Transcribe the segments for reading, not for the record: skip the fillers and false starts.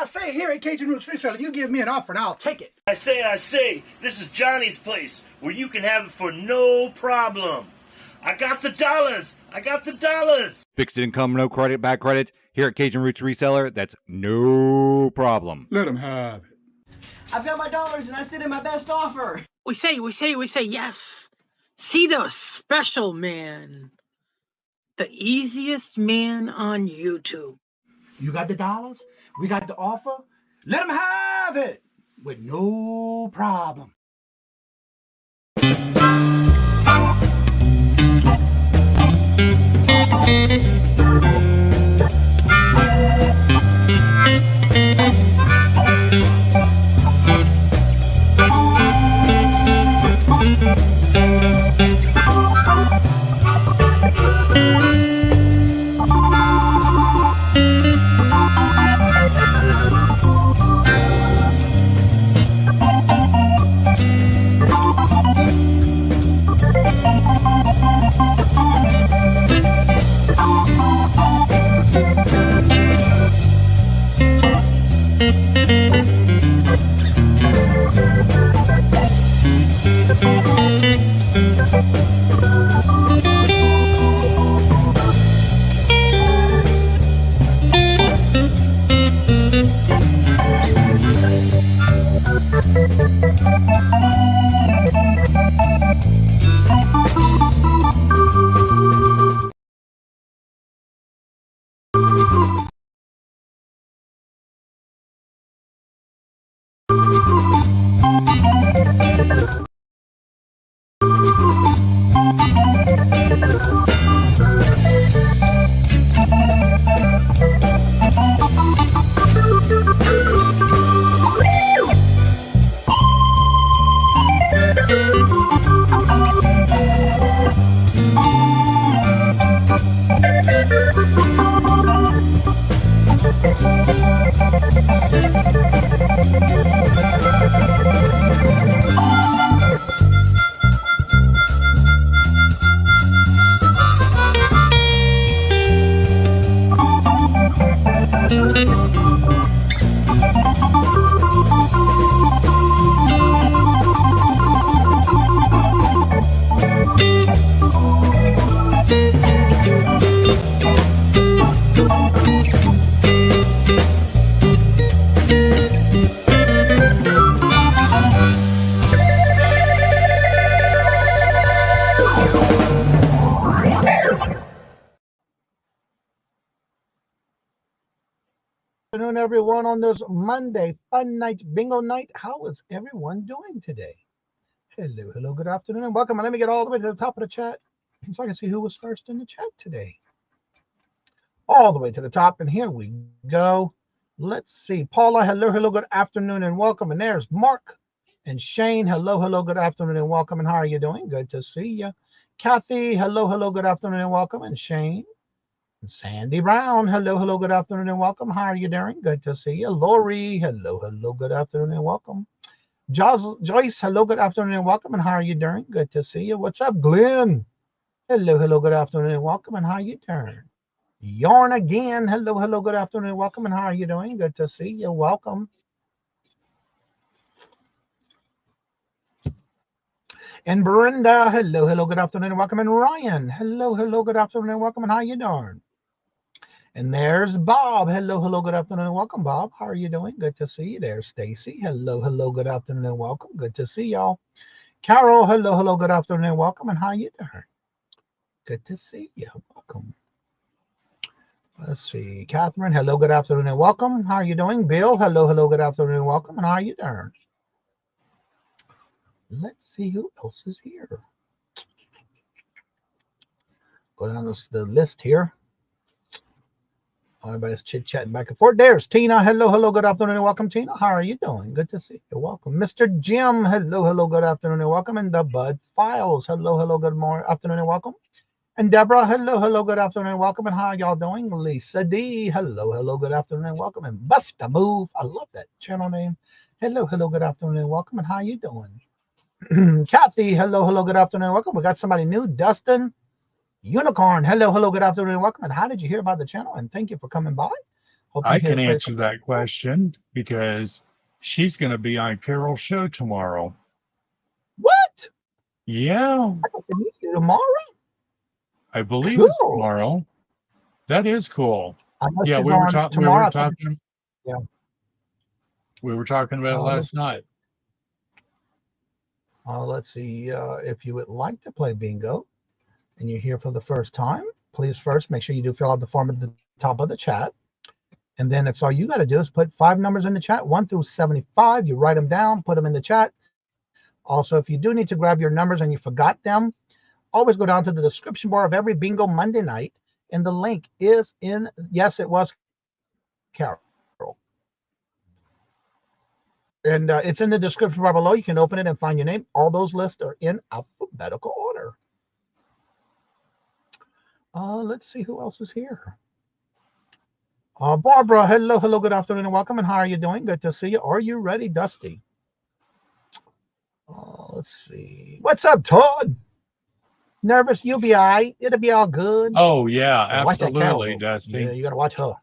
I say, here at Cajun Roots Reseller, you give me an offer and I'll take it. I say, this is Johnny's place, where you can have it for no problem. I got the dollars. Fixed income, no credit, bad credit. Here at Cajun Roots Reseller, that's no problem. Let them have it. I've got my dollars and I sit in my best offer. We say yes. See the special man. The easiest man on YouTube. You got the dollars? We got the offer? Let them have it with no problem. Good afternoon, everyone, on this Monday, fun night, bingo night. How is everyone doing today? Hello, good afternoon, and welcome. And let me get all the way to the top of the chat so I can see who was first in the chat today. All the way to the top, and here we go. Let's see. Paula, hello, good afternoon, and welcome. And there's Mark and Shane. Hello, good afternoon, and welcome. And how are you doing? Good to see you. Kathy, hello, good afternoon, and welcome. And Shane. Sandy Brown, hello, good afternoon, and welcome. How are you doing? Good to see you. Lori, hello, good afternoon, and welcome. Joyce, hello, good afternoon, and welcome. And how are you doing? Good to see you. What's up, Glenn? Hello, good afternoon, and welcome. And how are you doing? Yarn again, hello, good afternoon, and welcome. And how are you doing? Good to see you. Welcome. And Brenda, hello, good afternoon, and welcome. And Ryan, hello, good afternoon, and welcome. And how you doing? And there's Bob. Hello, good afternoon, and welcome, Bob. How are you doing? Good to see you. There's Stacy. Hello, good afternoon, and welcome. Good to see y'all. Carol, hello, good afternoon, and welcome. And how you doing? Good to see you. Welcome. Let's see. Catherine, hello, good afternoon, and welcome. How are you doing? Bill, hello, good afternoon, and welcome. And how are you doing? Let's see who else is here. Go down the list here. Everybody's chit-chatting back and forth. There's Tina. Hello, good afternoon, and welcome, Tina. How are you doing? Good to see you. Welcome. Mr. Jim. Hello, good afternoon, and welcome. And the Bud Files. Hello, good morning, afternoon, and welcome. And Deborah. Hello, good afternoon, and welcome. And how y'all doing? Lisa D. Hello, good afternoon, and welcome. And Bust a Move. I love that channel name. Hello, good afternoon, and welcome. And how you doing? Kathy. Hello, good afternoon, and welcome. We got somebody new. Dustin. Unicorn, hello, good afternoon, and welcome. And how did you hear about the channel? And thank you for coming by. Hope I can answer that question because she's going to be on Carol's show tomorrow. What? Yeah. I got to meet you tomorrow? I believe it's tomorrow. That is cool. Yeah, we were talking. Yeah. We were talking about it last night. Let's see. If you would like to play bingo, and you're here for the first time, please first make sure you do fill out the form at the top of the chat. And then it's all you got to do is put 5 numbers in the chat, 1 through 75. You write them down, put them in the chat. Also, if you do need to grab your numbers and you forgot them, always go down to the description bar of every Bingo Monday night. And the link is in, yes, it was Carol. And it's in the description bar below. You can open it and find your name. All those lists are in alphabetical order. Let's see who else is here. Barbara, hello, good afternoon, and welcome. And how are you doing? Good to see you. Are you ready, Dusty? Let's see. What's up, Todd? Nervous? You'll be all right. It'll be all good. Oh, yeah, absolutely, Dusty. Yeah, you got to watch her.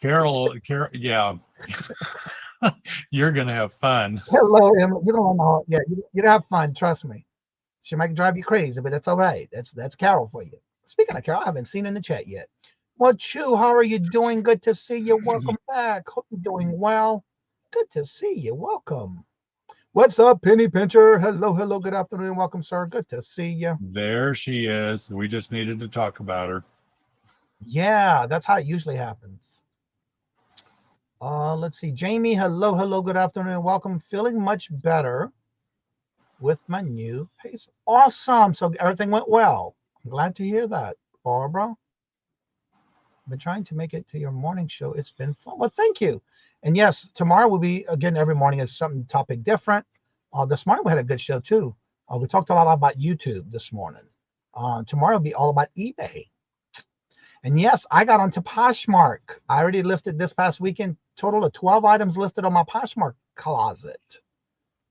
Carol, yeah. You're going to have fun. Hello, Emma. You're going to yeah, you're going to have fun. Trust me. She might drive you crazy, but that's all right. That's Carol for you. Speaking of Carol, I haven't seen her in the chat yet. Well, Chu, how are you doing? Good to see you. Welcome back. Hope you're doing well. Good to see you. Welcome. What's up, Penny Pincher? Hello, good afternoon. Welcome, sir. Good to see you. There she is. We just needed to talk about her. Yeah, that's how it usually happens. Let's see. Jamie, hello, good afternoon. Welcome. Feeling much better with my new pace. Awesome. So everything went well. I'm glad to hear that. Barbara, I've been trying to make it to your morning show. It's been fun. Well, thank you. And yes, tomorrow will be, again, every morning is something topic different. This morning we had a good show too. We talked a lot about YouTube this morning. Tomorrow will be all about eBay. And yes, I got onto Poshmark. I already listed this past weekend, total of 12 items listed on my Poshmark closet.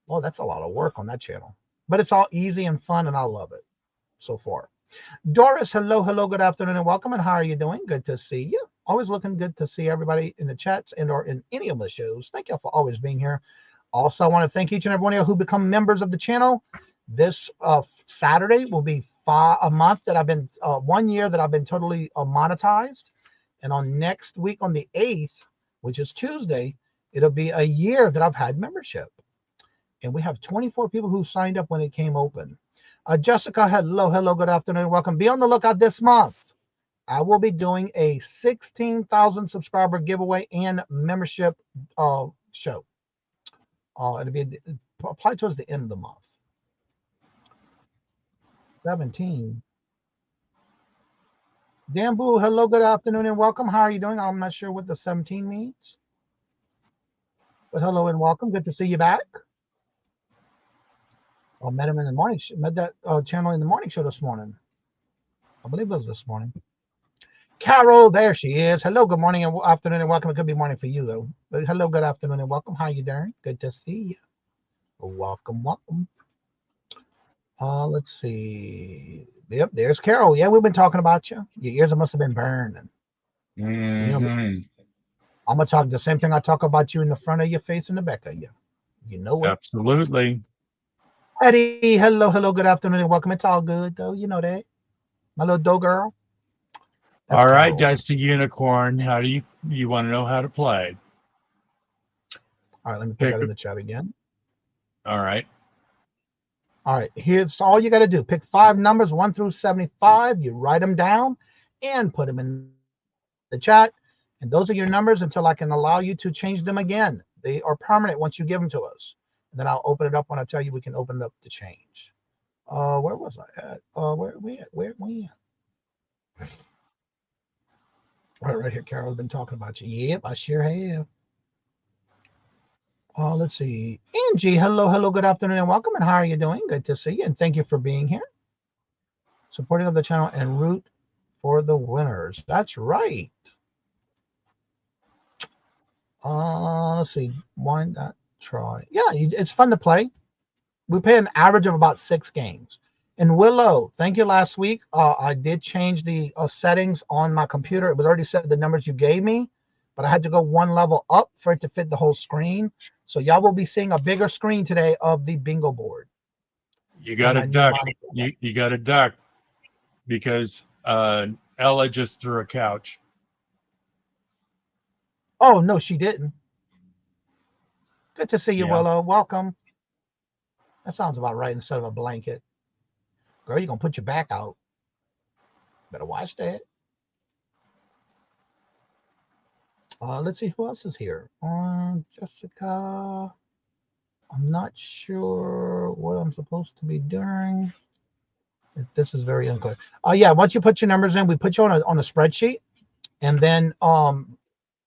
Well, that's a lot of work on that channel, but it's all easy and fun, and I love it so far. Doris, hello, good afternoon, and welcome. And how are you doing? Good to see you. Always looking good to see everybody in the chats and or in any of the shows. Thank you for always being here. Also, I want to thank each and every one of you who become members of the channel. This Saturday will be a month that I've been 1 year that I've been totally monetized, and on next week on the 8th, which is Tuesday, it'll be a year that I've had membership. And we have 24 people who signed up when it came open. Jessica, hello, good afternoon, welcome. Be on the lookout this month. I will be doing a 16,000 subscriber giveaway and membership show. It'll be apply towards the end of the month. 17. Dambu, hello, good afternoon, and welcome. How are you doing? I'm not sure what the 17 means. But hello and welcome. Good to see you back. I met him in the morning. Met that channel in the morning show this morning. I believe it was this morning. Carol, there she is. Hello, good morning and afternoon and welcome. It could be morning for you, though. But hello, good afternoon and welcome. How are you doing? Good to see you. Welcome, welcome. Let's see. Yep, there's Carol. Yeah, we've been talking about you. Your ears must have been burning. Mm-hmm. You know, I'm going to talk the same thing I talk about you in the front of your face and the back of you. You know what? Absolutely. Eddie, hello, good afternoon, and welcome. It's all good, though. You know that. My little dough girl. That's all right, Carol. Dusty Unicorn. How do you want to know how to play? All right, let me put that in the chat again. All right. All right, here's all you got to do. Pick 5 numbers, 1 through 75. You write them down and put them in the chat. And those are your numbers until I can allow you to change them again. They are permanent once you give them to us. And then I'll open it up when I tell you we can open it up to change. Where was I at? Where are we at? Where are we at? All right here, Carol's been talking about you. Yep, I sure have. Let's see. Angie, hello, good afternoon, and welcome. And how are you doing? Good to see you, and thank you for being here. Supporting of the channel and root for the winners. That's right. Let's see. Why not try? Yeah, it's fun to play. We play an average of about 6 games. And Willow, thank you last week. I did change the settings on my computer. It was already set to the numbers you gave me, but I had to go 1 level up for it to fit the whole screen. So y'all will be seeing a bigger screen today of the bingo board. You got to duck. You got to duck because Ella just threw a couch. Oh, no, she didn't. Good to see you, Willow. Welcome. That sounds about right instead of a blanket. Girl, you're going to put your back out. Better watch that. Let's see who else is here. Jessica. I'm not sure what I'm supposed to be doing. This is very unclear. Yeah, once you put your numbers in, we put you on a spreadsheet. And then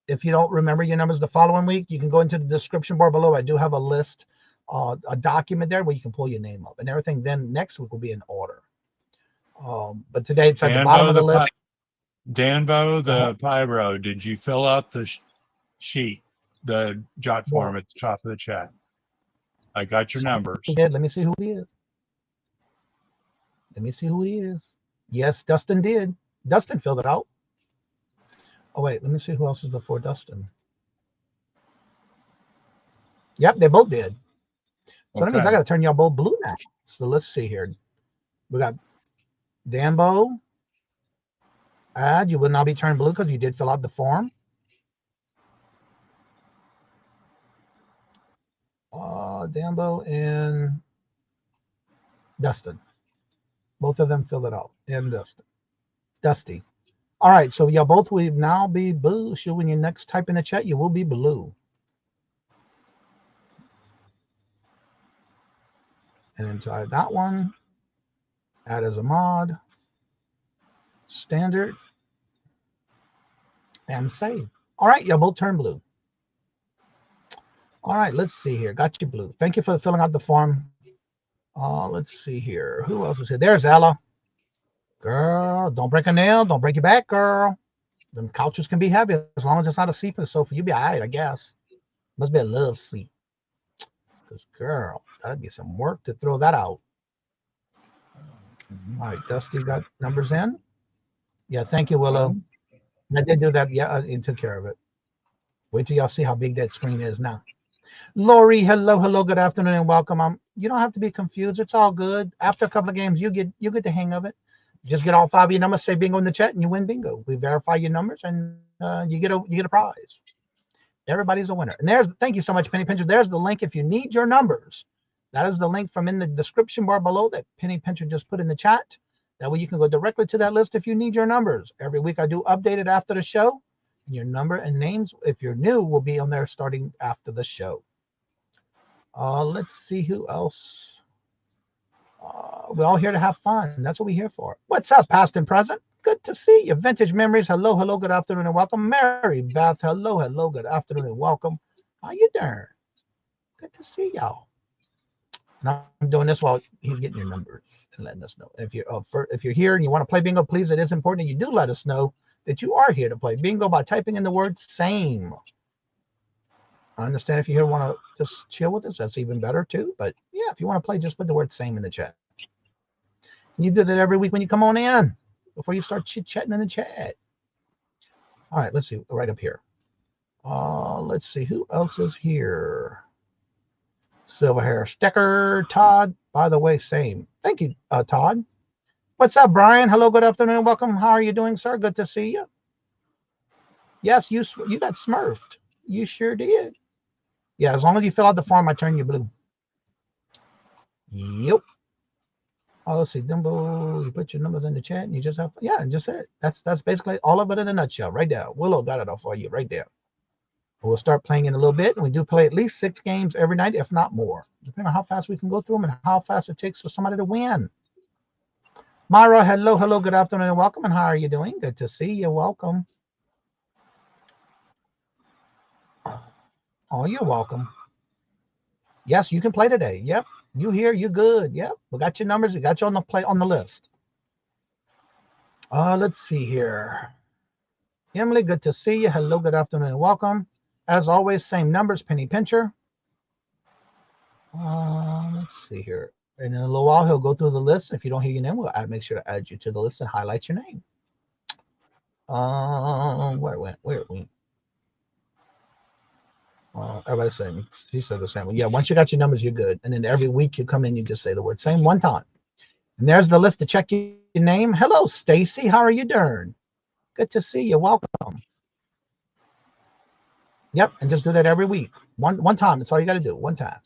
if you don't remember your numbers the following week, you can go into the description bar below. I do have a list, a document there where you can pull your name up and everything. Then next week will be in order. But today it's at the bottom of the list. Danbo, the Pyro, did you fill out the sheet, the jot form at the top of the chat? I got your numbers. Let me see who he is. Let me see who he is. Yes, Dustin did. Dustin filled it out. Oh, wait, let me see who else is before Dustin. Yep, they both did. So that means I got to turn y'all both blue now. So let's see here. We got Dambo. You will now be turned blue because you did fill out the form. Dambo and Dustin. Both of them filled it out. And Dusty. All right, so y'all both will now be blue. So when you next type in the chat, you will be blue. And then try that one. Add as a mod. Standard. And save. All right, y'all both turn blue. All right, let's see here. Got you blue. Thank you for filling out the form. Let's see here. Who else is here? There's Ella. Girl, don't break a nail. Don't break your back, girl. Them couches can be heavy as long as it's not a seat for the sofa. You'll be all right, I guess. Must be a love seat. Because, girl, that'd be some work to throw that out. All right, Dusty got numbers in. Yeah, thank you, Willow. I did do that. Yeah, and took care of it. Wait till y'all see how big that screen is now. Lori, hello, good afternoon, and welcome. You don't have to be confused. It's all good. After a couple of games, you get the hang of it. Just get all 5 of your numbers, say bingo in the chat, and you win bingo. We verify your numbers, and you get a prize. Everybody's a winner. And thank you so much, Penny Pincher. There's the link if you need your numbers. That is the link from in the description bar below that Penny Pincher just put in the chat. That way you can go directly to that list if you need your numbers. Every week I do update it after the show. And your number and names, if you're new, will be on there starting after the show. Let's see who else. We're all here to have fun. That's what we're here for. What's up, past and present? Good to see you. Vintage Memories, hello, hello, good afternoon and welcome. Mary Beth, hello, hello, good afternoon and welcome. How you doing? Good to see y'all. And I'm doing this while he's getting your numbers and letting us know. If you're here and you want to play bingo, please, it is important that you do let us know that you are here to play bingo by typing in the word same. I understand if you here want to just chill with us, that's even better too. But yeah, if you want to play, just put the word same in the chat. And you do that every week when you come on in before you start chit-chatting in the chat. All right, let's see, right up here. Let's see, who else is here? Silver hair sticker, Todd. By the way, same. Thank you, Todd. What's up, Brian? Hello, good afternoon, and welcome. How are you doing, sir? Good to see you. Yes, you got smurfed. You sure did. Yeah, as long as you fill out the form, I turn you blue. Yep. Oh, let's see, Dumbo. You put your numbers in the chat, and you just have, yeah, just it. That's basically all of it in a nutshell, right there. Willow got it all for you, right there. We'll start playing in a little bit, and we do play at least 6 games every night, if not more, depending on how fast we can go through them and how fast it takes for somebody to win. Myra, hello, hello, good afternoon, and welcome. And how are you doing? Good to see you. Welcome. Oh, you're welcome. Yes, you can play today. Yep. You here, you good. Yep. We got your numbers. We got you on the list. Let's see here. Emily, good to see you. Hello, good afternoon, and welcome. As always, same numbers, Penny Pincher. Let's see here. And in a little while, he'll go through the list. If you don't hear your name, we'll make sure to add you to the list and highlight your name. Where are we? Everybody's saying, she said the same. Well, yeah, once you got your numbers, you're good. And then every week you come in, you just say the word same one time. And there's the list to check your name. Hello, Stacy. How are you doing? Good to see you. Welcome. Yep, and just do that every week. One time. That's all you got to do. One time.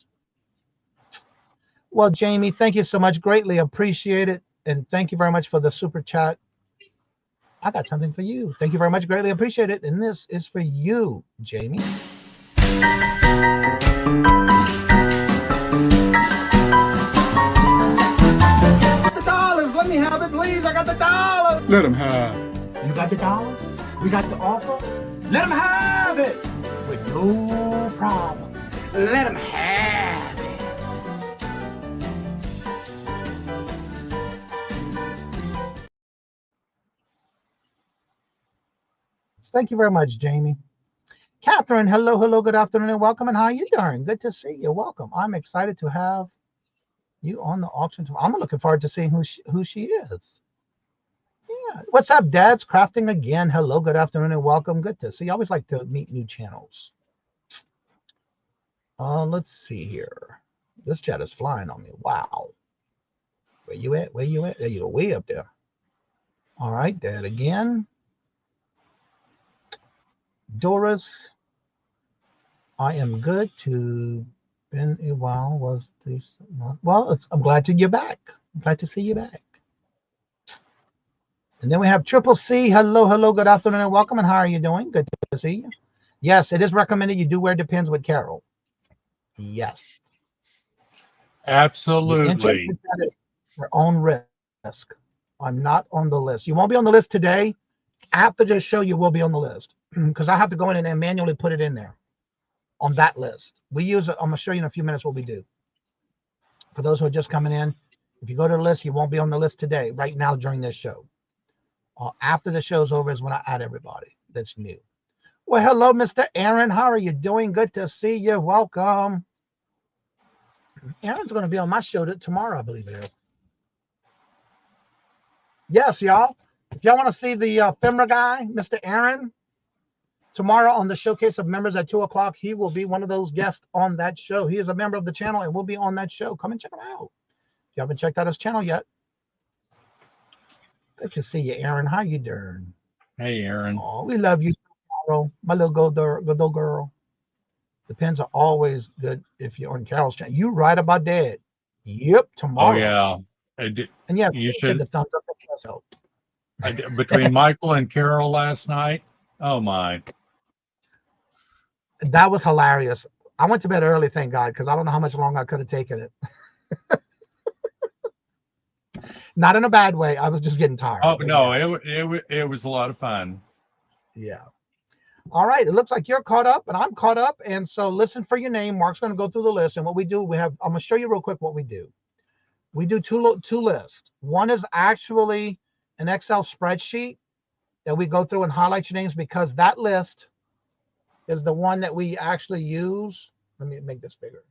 Well, Jamie, thank you so much. Greatly appreciate it. And thank you very much for the super chat. I got something for you. Thank you very much. Greatly appreciate it. And this is for you, Jamie. The dollars. Let me have it, please. I got the dollars. Let him have. You got the dollars? We got the offer? Let them have it with no problem. Let them have it. Thank you very much, Jamie. Catherine, hello, hello, good afternoon, and welcome. And how are you doing? Good to see you. Welcome. I'm excited to have you on the auction. I'm looking forward to seeing who she is. Yeah. What's up, Dad's Crafting again? Hello, good afternoon, and welcome. Good to see you. I always like to meet new channels. Let's see here. This chat is flying on me. Wow. Where you at? Where you at? There you go, way up there. All right, Dad again. Doris, I am good to been a while. Was this well? I'm glad you're back. I'm glad to see you back. And then we have Triple C. Hello, hello, good afternoon, and welcome. And how are you doing? Good to see you. Yes, it is recommended you do wear Depends with Carol. Yes. Absolutely. Your own risk. I'm not on the list. You won't be on the list today. After this show, you will be on the list because I have to go in and manually put it in there on that list. We use it. I'm going to show you in a few minutes what we do. For those who are just coming in, if you go to the list, you won't be on the list today, right now during this show. After the show's over is when I add everybody that's new. Well, hello, Mr. Aaron. How are you doing? Good to see you. Welcome. Aaron's going to be on my show tomorrow, I believe it is. Yes, y'all. If y'all want to see the FEMRA guy, Mr. Aaron, tomorrow on the Showcase of Members at 2 o'clock, he will be one of those guests on that show. He is a member of the channel and will be on that show. Come and check him out. If you haven't checked out his channel yet. Good to see you, Aaron. How you doing? Hey, Aaron. Oh, we love you, my little good girl. Depends are always good if you're on Carol's channel. You right about that. Yep, tomorrow. Oh, yeah. And yes, you should. The thumbs up. That does help. Between Michael and Carol last night, oh my. That was hilarious. I went to bed early, thank God, because I don't know how much longer I could have taken it. Not in a bad way. I was just getting tired. Oh but no, yeah. it was a lot of fun. Yeah. All right. It looks like you're caught up and I'm caught up. And so listen for your name. Mark's going to go through the list. And what we do, I'm going to show you real quick what we do. We do two lists. One is actually an Excel spreadsheet that we go through and highlight your names, because that list is the one that we actually use. Let me make this bigger.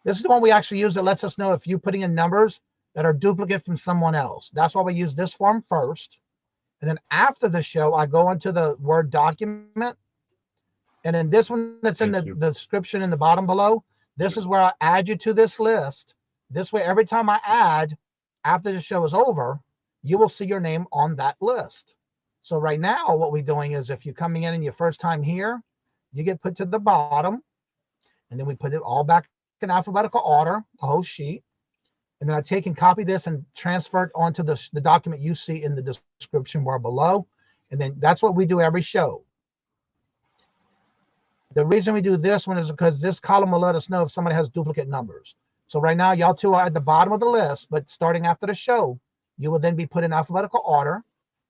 This is the one we actually use that lets us know if you're putting in numbers that are duplicate from someone else. That's why we use this form first. And then after the show, I go into the Word document. And then this one that's in the description in the bottom below, this is where I add you to this list. This way, every time I add, after the show is over, you will see your name on that list. So right now, what we're doing is if you're coming in and your first time here, you get put to the bottom. And then we put it all back in alphabetical order, the whole sheet. And then I take and copy this and transfer it onto the document you see in the description bar below. And then that's what we do every show. The reason we do this one is because this column will let us know if somebody has duplicate numbers. So right now, y'all two are at the bottom of the list, but starting after the show, you will then be put in alphabetical order,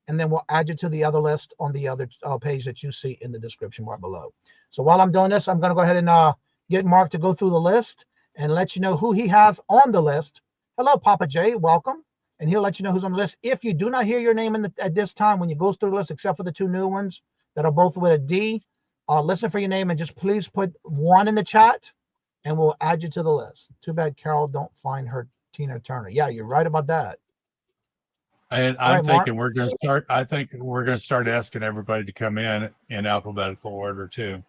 and then we'll add you to the other list on the other page that you see in the description bar below. So while I'm doing this, I'm going to go ahead and get Mark to go through the list and let you know who he has on the list. Hello, Papa J, welcome. And he'll let you know who's on the list. If you do not hear your name at this time when you go through the list, except for the two new ones that are both with a D, listen for your name and just please put 1 in the chat and we'll add you to the list. Too bad Carol don't find her Tina Turner. Yeah, you're right about that. And I'm thinking we're going to start. I think we're going to start asking everybody to come in alphabetical order too.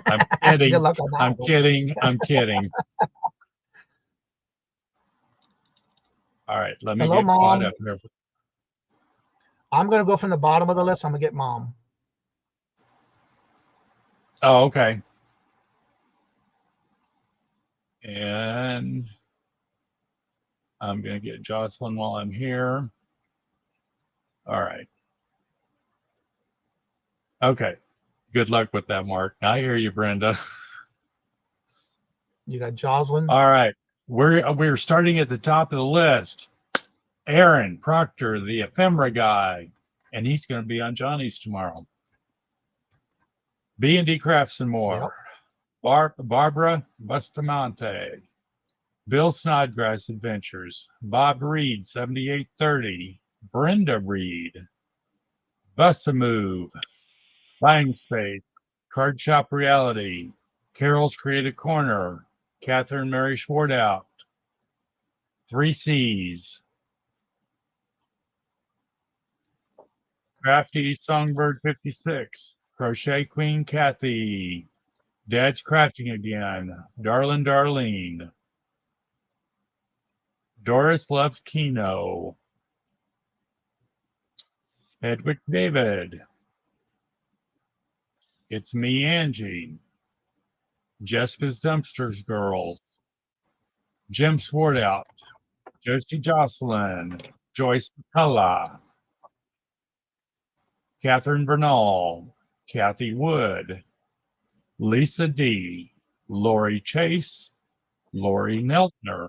I'm kidding. Good luck on that. I'm kidding. I'm kidding. All right, let me get caught up here. I'm going to go from the bottom of the list. I'm going to get Mom. Oh, okay. And I'm going to get Jocelyn while I'm here. All right. Okay. Good luck with that, Mark. I hear you, Brenda. You got Jocelyn. All right. We're starting at the top of the list. Aaron Proctor, the ephemera guy, and he's going to be on Johnny's tomorrow. B&D Crafts and More. Yep. Barbara Bustamante. Bill Snodgrass Adventures. Bob Reed, 7830. Brenda Reed. Bussamove. Buying Space. Card Shop Reality. Carol's Creative Corner. Catherine Mary Schwartout. 3 C's. Crafty Songbird 56. Crochet Queen Kathy. Dad's Crafting Again. Darlene. Doris Loves Kino. Hedwig David. It's Me, Angie. Jessica's Dumpsters Girls. Jim Swartout. Josie Jocelyn. Joyce McCullough. Catherine Bernal. Kathy Wood. Lisa D. Lori Chase. Lori Neltner.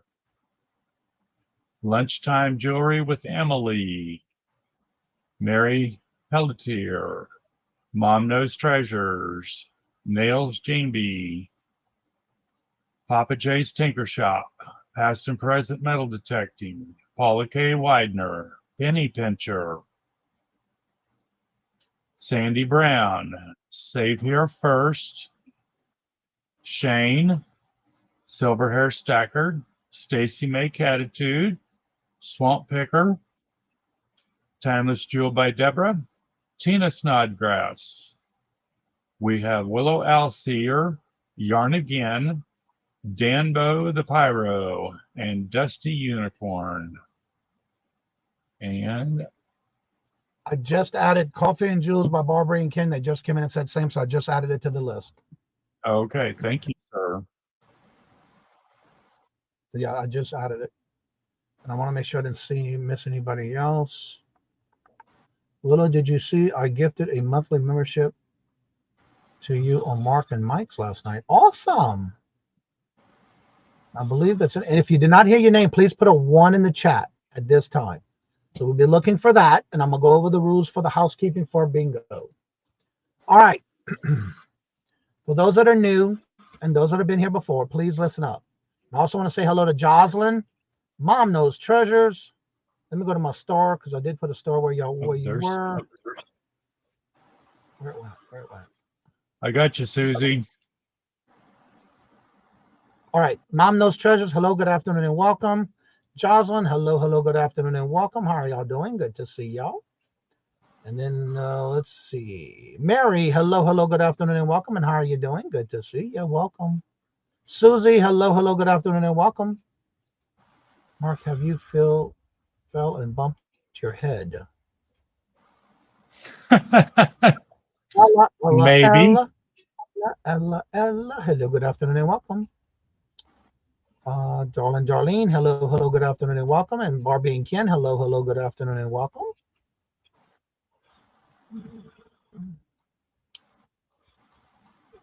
Lunchtime Jewelry with Emily. Mary Pelletier. Mom Knows Treasures. Nails Jamie. Papa J's Tinker Shop. Past and Present Metal Detecting. Paula K. Widener. Penny Pincher. Sandy Brown. Save Here First. Shane. Silver Hair Stacker. Stacy May Catitude. Swamp Picker. Timeless Jewel by Deborah. Tina Snodgrass. We have Willow Alseer. Yarn Again. Danbo the Pyro. And Dusty Unicorn. And I just added Coffee and Jewels by Barbara and Ken. They just came in and said same, so I just added it to the list. okay, thank you, sir. So yeah, I just added it. And I want to make sure I didn't miss anybody else. Willow, did you see I gifted a monthly membership to you on Mark and Mike's last night. Awesome. I believe that's it. And if you did not hear your name, please put a 1 in the chat at this time. So we'll be looking for that, and I'm going to go over the rules for the housekeeping for bingo. All right. For those that are new and those that have been here before, please listen up. I also want to say hello to Jocelyn. Mom knows treasures. Let me go to my store because I did put a store where you were. Where it went? I got you, Susie. All right. Mom knows treasures. Hello, good afternoon, and welcome. Jocelyn, hello, good afternoon, and welcome. How are y'all doing? Good to see y'all. And then let's see. Mary, hello, good afternoon, and welcome. And how are you doing? Good to see you. Welcome. Susie, hello, good afternoon, and welcome. Mark, have you fell and bumped your head? Maybe. Ella, hello, good afternoon, and welcome. Darlene, hello, good afternoon, and welcome. And Barbie and Ken, hello, good afternoon, and welcome.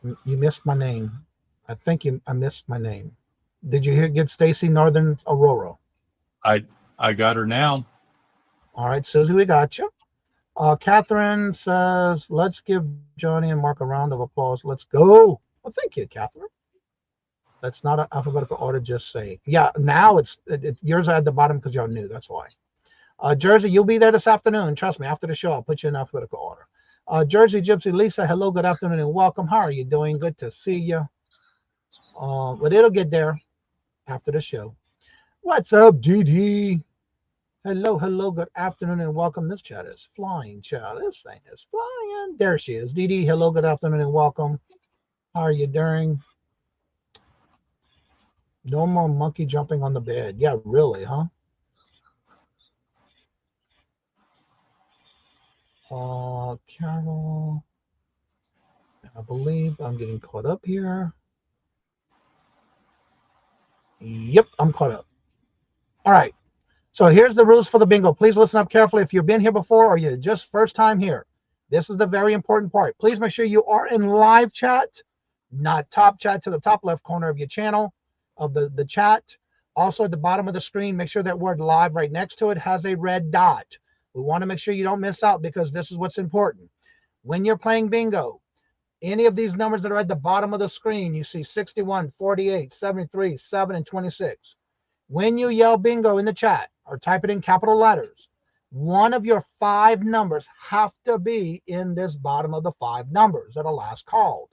You missed my name. I think I missed my name. Did you get Stacy Northern Aurora? I got her now. All right, Susie, we got you. Catherine says, let's give Johnny and Mark a round of applause. Let's go. Well, thank you, Catherine. That's not an alphabetical order, just say. Yeah, now it's yours are at the bottom because y'all knew. That's why. Jersey, you'll be there this afternoon. Trust me, after the show, I'll put you in alphabetical order. Jersey Gypsy Lisa, hello, good afternoon, and welcome. How are you doing? Good to see you. But it'll get there after the show. What's up, GD? Hello, good afternoon, and welcome. This chat is flying, child. This thing is flying. There she is. Dee, hello, good afternoon, and welcome. How are you doing? No more monkey jumping on the bed. Yeah, really, huh? Carol. I believe I'm getting caught up here. Yep, I'm caught up. All right. So here's the rules for the bingo. Please listen up carefully. If you've been here before or you're just first time here, this is the very important part. Please make sure you are in live chat, not top chat, to the top left corner of your channel of the chat. Also at the bottom of the screen, make sure that word live right next to it has a red dot. We want to make sure you don't miss out because this is what's important. When you're playing bingo, any of these numbers that are at the bottom of the screen, you see 61, 48, 73, 7, and 26. When you yell bingo in the chat or type it in capital letters, one of your 5 numbers have to be in this bottom of the 5 numbers that are last called.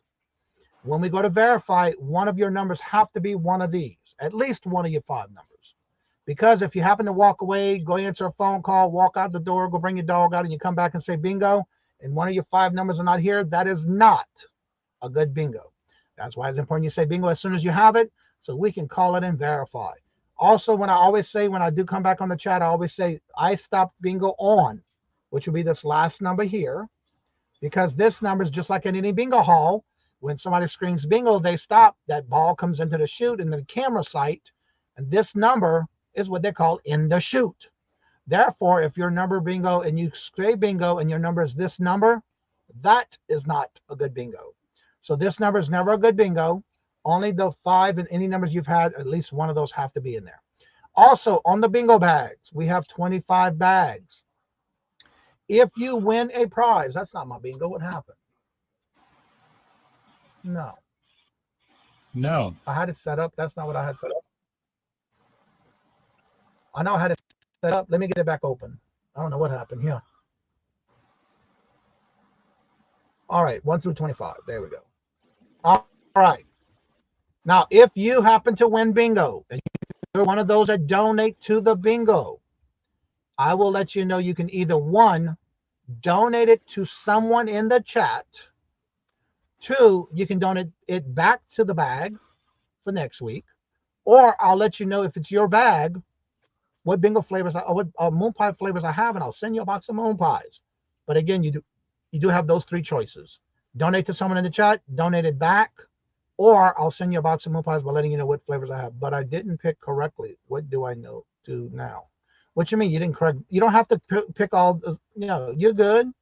When we go to verify, one of your numbers have to be one of these, at least one of your 5 numbers. Because if you happen to walk away, go answer a phone call, walk out the door, go bring your dog out, and you come back and say bingo, and one of your 5 numbers are not here, that is not a good bingo. That's why it's important you say bingo as soon as you have it, so we can call it and verify. Also, when I do come back on the chat, I always say I stopped bingo on, which will be this last number here, because this number is just like in any bingo hall. When somebody screams bingo, they stop. That ball comes into the chute in the camera sight, and this number is what they call in the chute. Therefore, if your number bingo and you say bingo and your number is this number, that is not a good bingo. So this number is never a good bingo. Only the 5 and any numbers you've had, at least one of those have to be in there. Also, on the bingo bags, we have 25 bags. If you win a prize, that's not my bingo. What happened? No. I had it set up. That's not what I had set up. I know I had it set up. Let me get it back open. I don't know what happened here. All right, 1 through 25. There we go. All right. Now, if you happen to win bingo and you're one of those that donate to the bingo, I will let you know you can either 1, donate it to someone in the chat. 2, you can donate it back to the bag for next week. Or I'll let you know if it's your bag, what bingo flavors, what moon pie flavors I have, and I'll send you a box of moon pies. But again, you do have those 3 choices. Donate to someone in the chat, donate it back, or I'll send you a box of moon pies by letting you know what flavors I have. But I didn't pick correctly. What do I do now? What you mean you didn't correct? You don't have to pick all, you're good.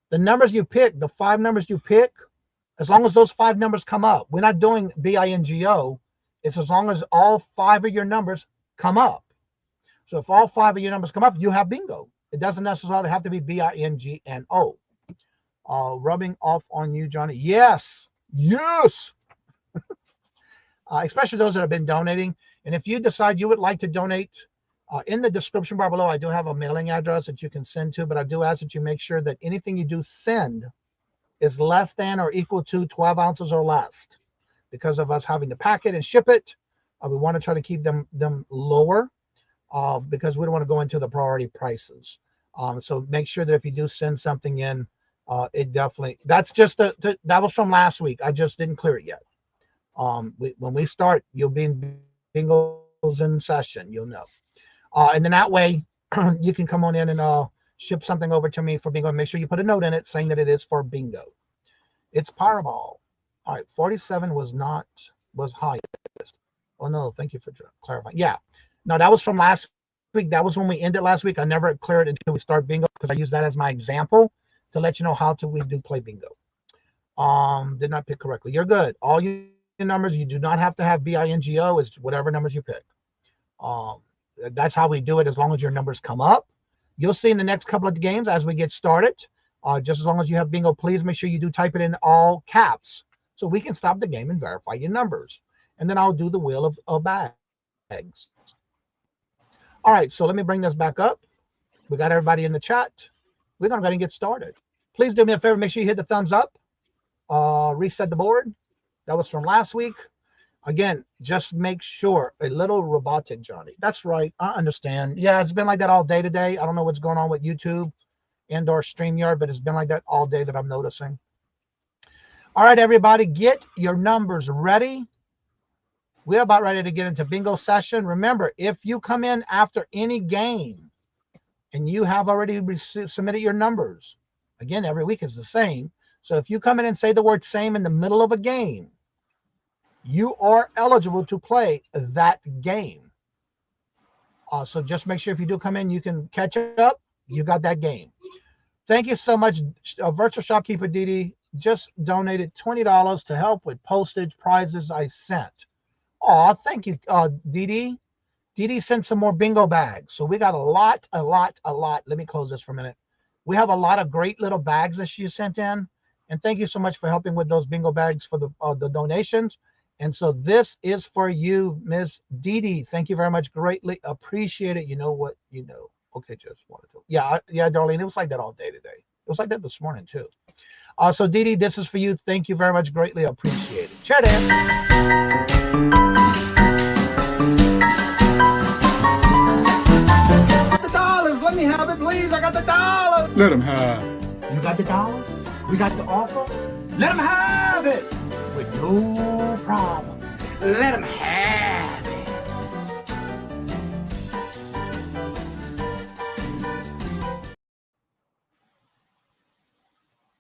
The numbers you pick, the 5 numbers you pick, As long as those 5 numbers come up. We're not doing bingo. It's as long as all 5 of your numbers come up. So if all 5 of your numbers come up, you have bingo. It doesn't necessarily have to be bingo. Rubbing off on you, Johnny. Yes. Yes. Especially those that have been donating. And if you decide you would like to donate, in the description bar below, I do have a mailing address that you can send to, but I do ask that you make sure that anything you do send is less than or equal to 12 ounces or less. Because of us having to pack it and ship it, we want to try to keep them lower because we don't want to go into the priority prices. So make sure that if you do send something in, it definitely, that's just that was from last week. I just didn't clear it yet. When we start, you'll be in bingo's in session, you'll know. And then that way you can come on in and ship something over to me for bingo. Make sure you put a note in it saying that it is for bingo. It's Powerball. All right, 47 was highest. Oh no, thank you for clarifying. Yeah, no, that was from last week. That was when we ended last week. I never cleared it until we start bingo because I use that as my example to let you know how we do play bingo. Did not pick correctly. You're good. All your numbers, you do not have to have bingo. It's whatever numbers you pick. That's how we do it. As long as your numbers come up, you'll see in the next couple of games as we get started. Just as long as you have bingo, please make sure you do type it in all caps so we can stop the game and verify your numbers. And then I'll do the wheel of bags. All right, so let me bring this back up. We got everybody in the chat. We're going to go ahead and get started. Please do me a favor. Make sure you hit the thumbs up. Reset the board. That was from last week. Again, just make sure. A little robotic, Johnny. That's right. I understand. Yeah, it's been like that all day today. I don't know what's going on with YouTube and or StreamYard, but it's been like that all day that I'm noticing. All right, everybody, get your numbers ready. We're about ready to get into bingo session. Remember, if you come in after any game and you have already submitted your numbers, again, every week is the same. So if you come in and say the word same in the middle of a game, you are eligible to play that game. So just make sure if you do come in, you can catch up. You got that game. Thank you so much. Virtual Shopkeeper Didi just donated $20 to help with postage prizes I sent. Oh, thank you, Didi. Didi sent some more bingo bags. So we got a lot. Let me close this for a minute. We have a lot of great little bags that she sent in. And thank you so much for helping with those bingo bags for the donations. And so this is for you, Miss Didi. Thank you very much. Greatly appreciate it. You know what you know. Okay, just wanted to. Yeah, Darlene, it was like that all day today. It was like that this morning, too. So, Didi, this is for you. Thank you very much. Greatly appreciate it. Chair Dan. The dollars. Let me have it, please. I got the dollars. Let them have. You got the dollars? We got the offer? Let them have it. With no problem. Let them have it.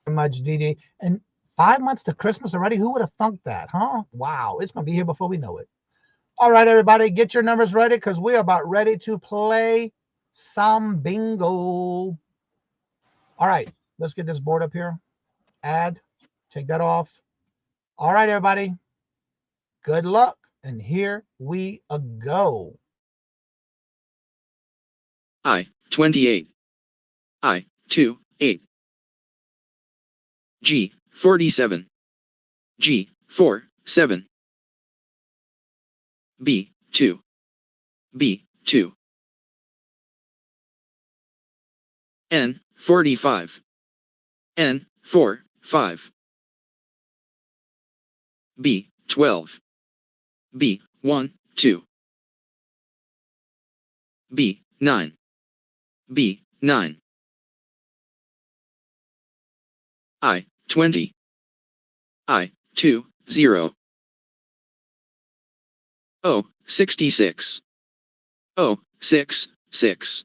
Much, Didi. And 5 months to Christmas already? Who would have thunk that, huh? Wow, it's going to be here before we know it. All right, everybody, get your numbers ready because we're about ready to play some bingo. All right, let's get this board up here. Add, take that off. All right, everybody, good luck. And here we go. I-28. I-2-8. G-47. G-4-7. B-2. B-2. N-45. N-4-5. B-12. B-1-2. B-9. B-9. I-20. I-20. O-66. O-66.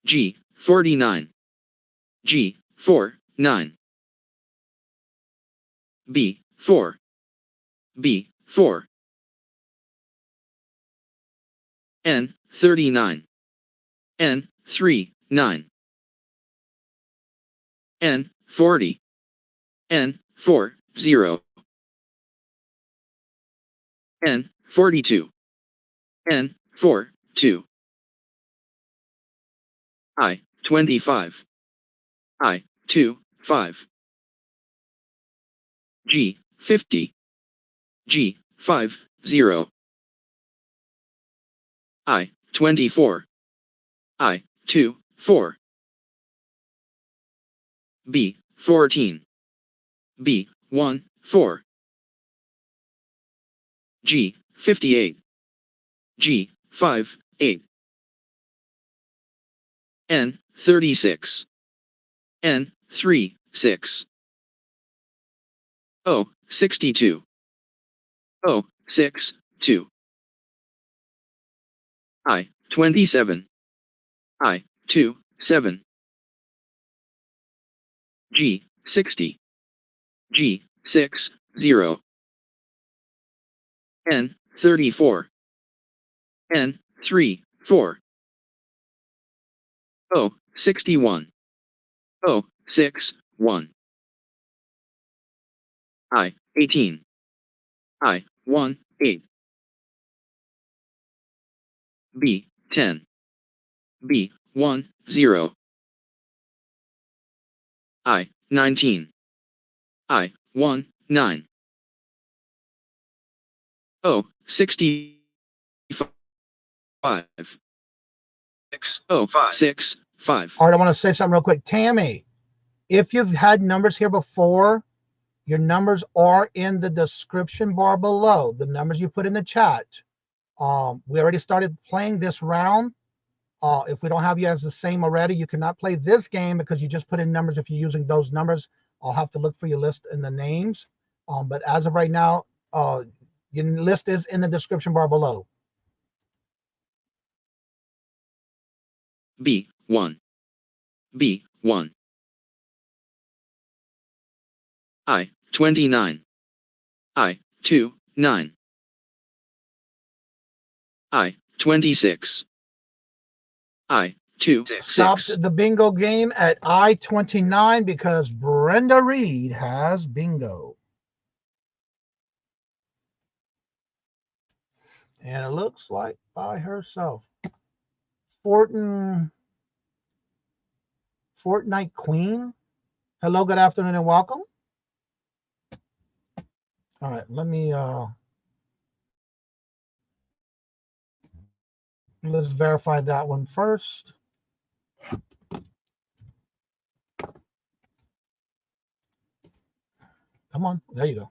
G-49. G-49. B-4. B-4. N-39. N-39. N-40. N40, N42, N42, I25, I25, G50, G50, I24, I24, B14, B14, G58, G58, N36, N36, O62, O62, I27, I27, G60, G60, N34, N34, O61, O61, I18, I18, B10, B10, I19, I19, O65, 605. All right, I want to say something real quick. Tammy, if you've had numbers here before, your numbers are in the description bar below. The numbers you put in the chat. We already started playing this round. If we don't have you as the same already, you cannot play this game because you just put in numbers. If you're using those numbers, I'll have to look for your list in the names. But as of right now, your list is in the description bar below. B1, B1, I29, I29, I26, I26. Stopped the bingo game at I-29 because Brenda Reed has bingo. And it looks like by herself. Fortnite Queen. Hello, good afternoon, and welcome. All right, let me let's verify that one first. Come on, there you go.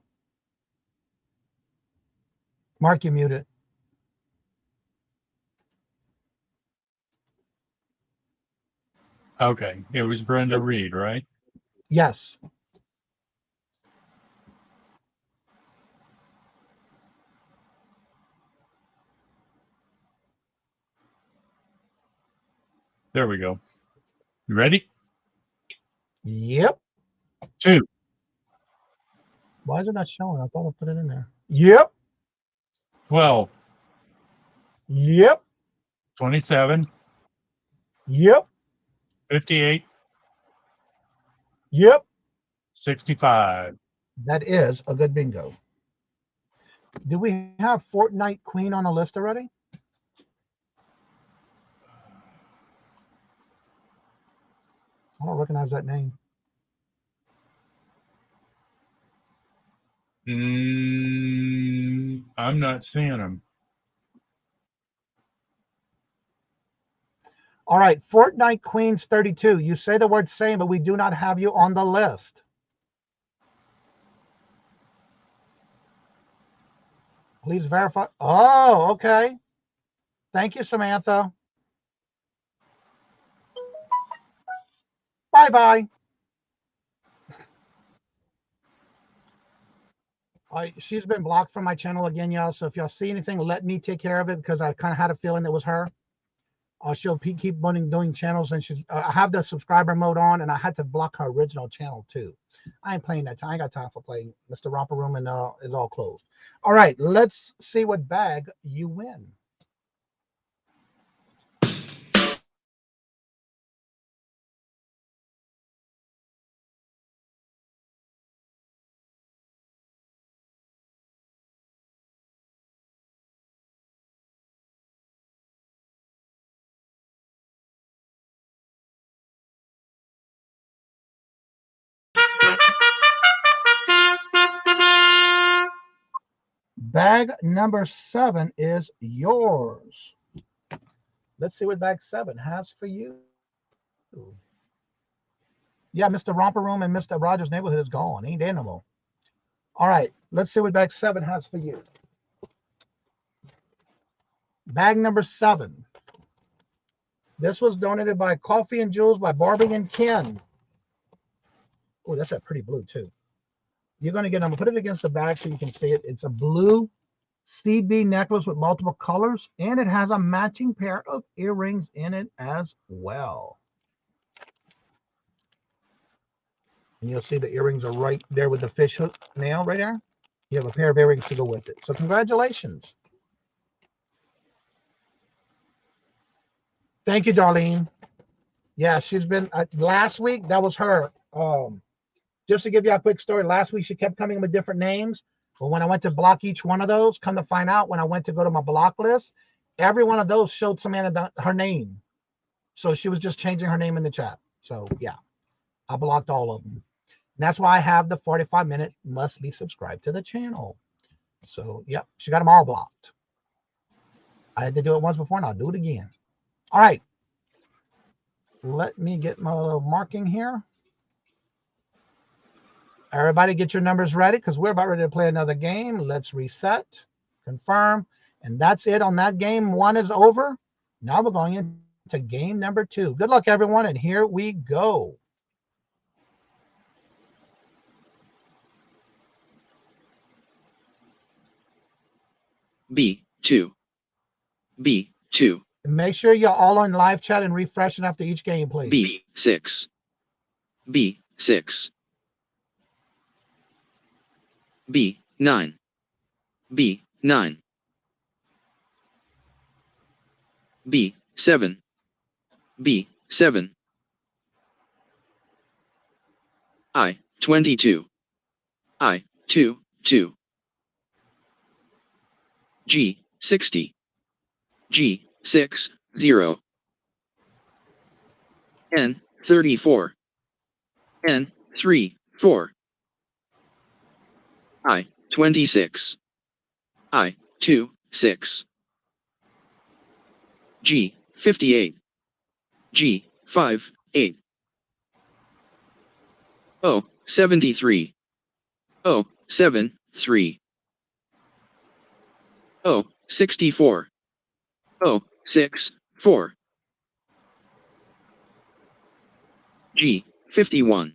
Mark, you muted. Okay, it was Brenda Reed, right? Yes. There we go. You ready? Yep. 2, Why is it not showing? I thought I put it in there. Yep. 12, Yep. 27, Yep. 58, Yep. 65. That is a good bingo. Do we have Fortnite Queen on the list already? I don't recognize that name. I'm not seeing them. All right, Fortnite Queens 32. You say the word same, but we do not have you on the list. Please verify. Oh, okay. Thank you, Samantha. Bye-bye. She's been blocked from my channel again, y'all. So if y'all see anything, let me take care of it because I kind of had a feeling it was her. She'll keep doing channels, and I have the subscriber mode on, and I had to block her original channel too. I ain't playing that time. I ain't got time for playing Mr. Romper Room, and is all closed. All right, let's see what bag you win. bag number 7 is yours. Let's see what bag 7 has for you. Yeah, Mr. Romper Room and Mr. Rogers Neighborhood is gone. Ain't there no more. All right, let's see what bag 7 has for you. Bag number 7. This was donated by Coffee and Jewels by Barbie and Ken. Oh, that's a pretty blue too. You're going to get, I'm going to put it against the bag so you can see it. It's a blue CB necklace with multiple colors, and it has a matching pair of earrings in it as well. And you'll see the earrings are right there with the fish hook nail right there. You have a pair of earrings to go with it. So congratulations. Thank you, Darlene. Yeah, she's been, last week, that was her. Just to give you a quick story, last week she kept coming with different names. But when I went to block each one of those, come to find out, when I went to go to my block list, every one of those showed Samantha her name. So she was just changing her name in the chat. So yeah, I blocked all of them. And that's why I have the 45-minute must be subscribed to the channel. So yeah, she got them all blocked. I had to do it once before, and I'll do it again. All right. Let me get my little marking here. Everybody get your numbers ready because we're about ready to play another game. Let's reset, confirm, and that's it on that game. 1 is over. Now we're going into game number 2. Good luck, everyone, and here we go. B2. B2. Make sure you're all on live chat and refreshing after each game, please. B6. B6. B9. B9. B7. B7. I22. I22. G60. G60. N34. N34. I26. I26. G58. G58. O73. O73. O64. O64. G51.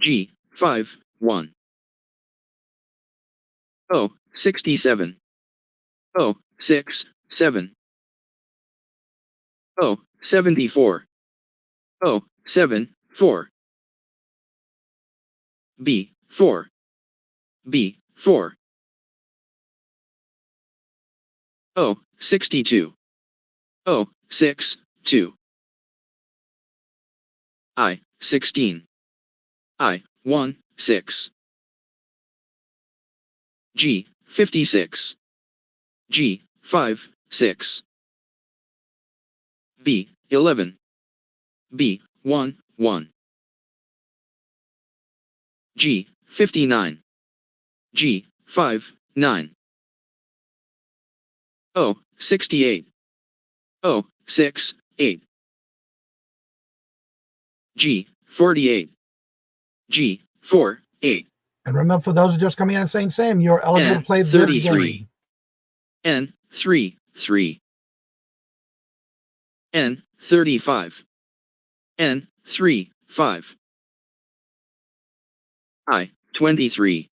G51. O67. O67. O74. O74. B4. B4. O62. O62. I16. I16. G56. G56. B11. B11. G59. G59. O68. O68. G48. G48. And remember, for those who just coming in and saying same, you're eligible to play this game. N33. N35. N35. I23.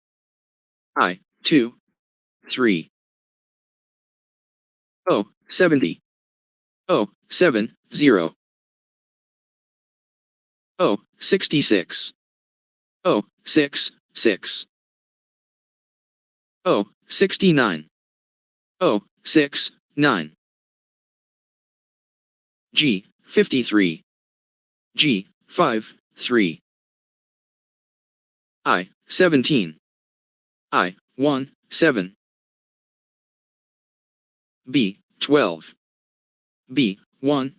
I23. O70. O70. O66. O66. O69. O69. G53. G53. I17. I17. B12. B12.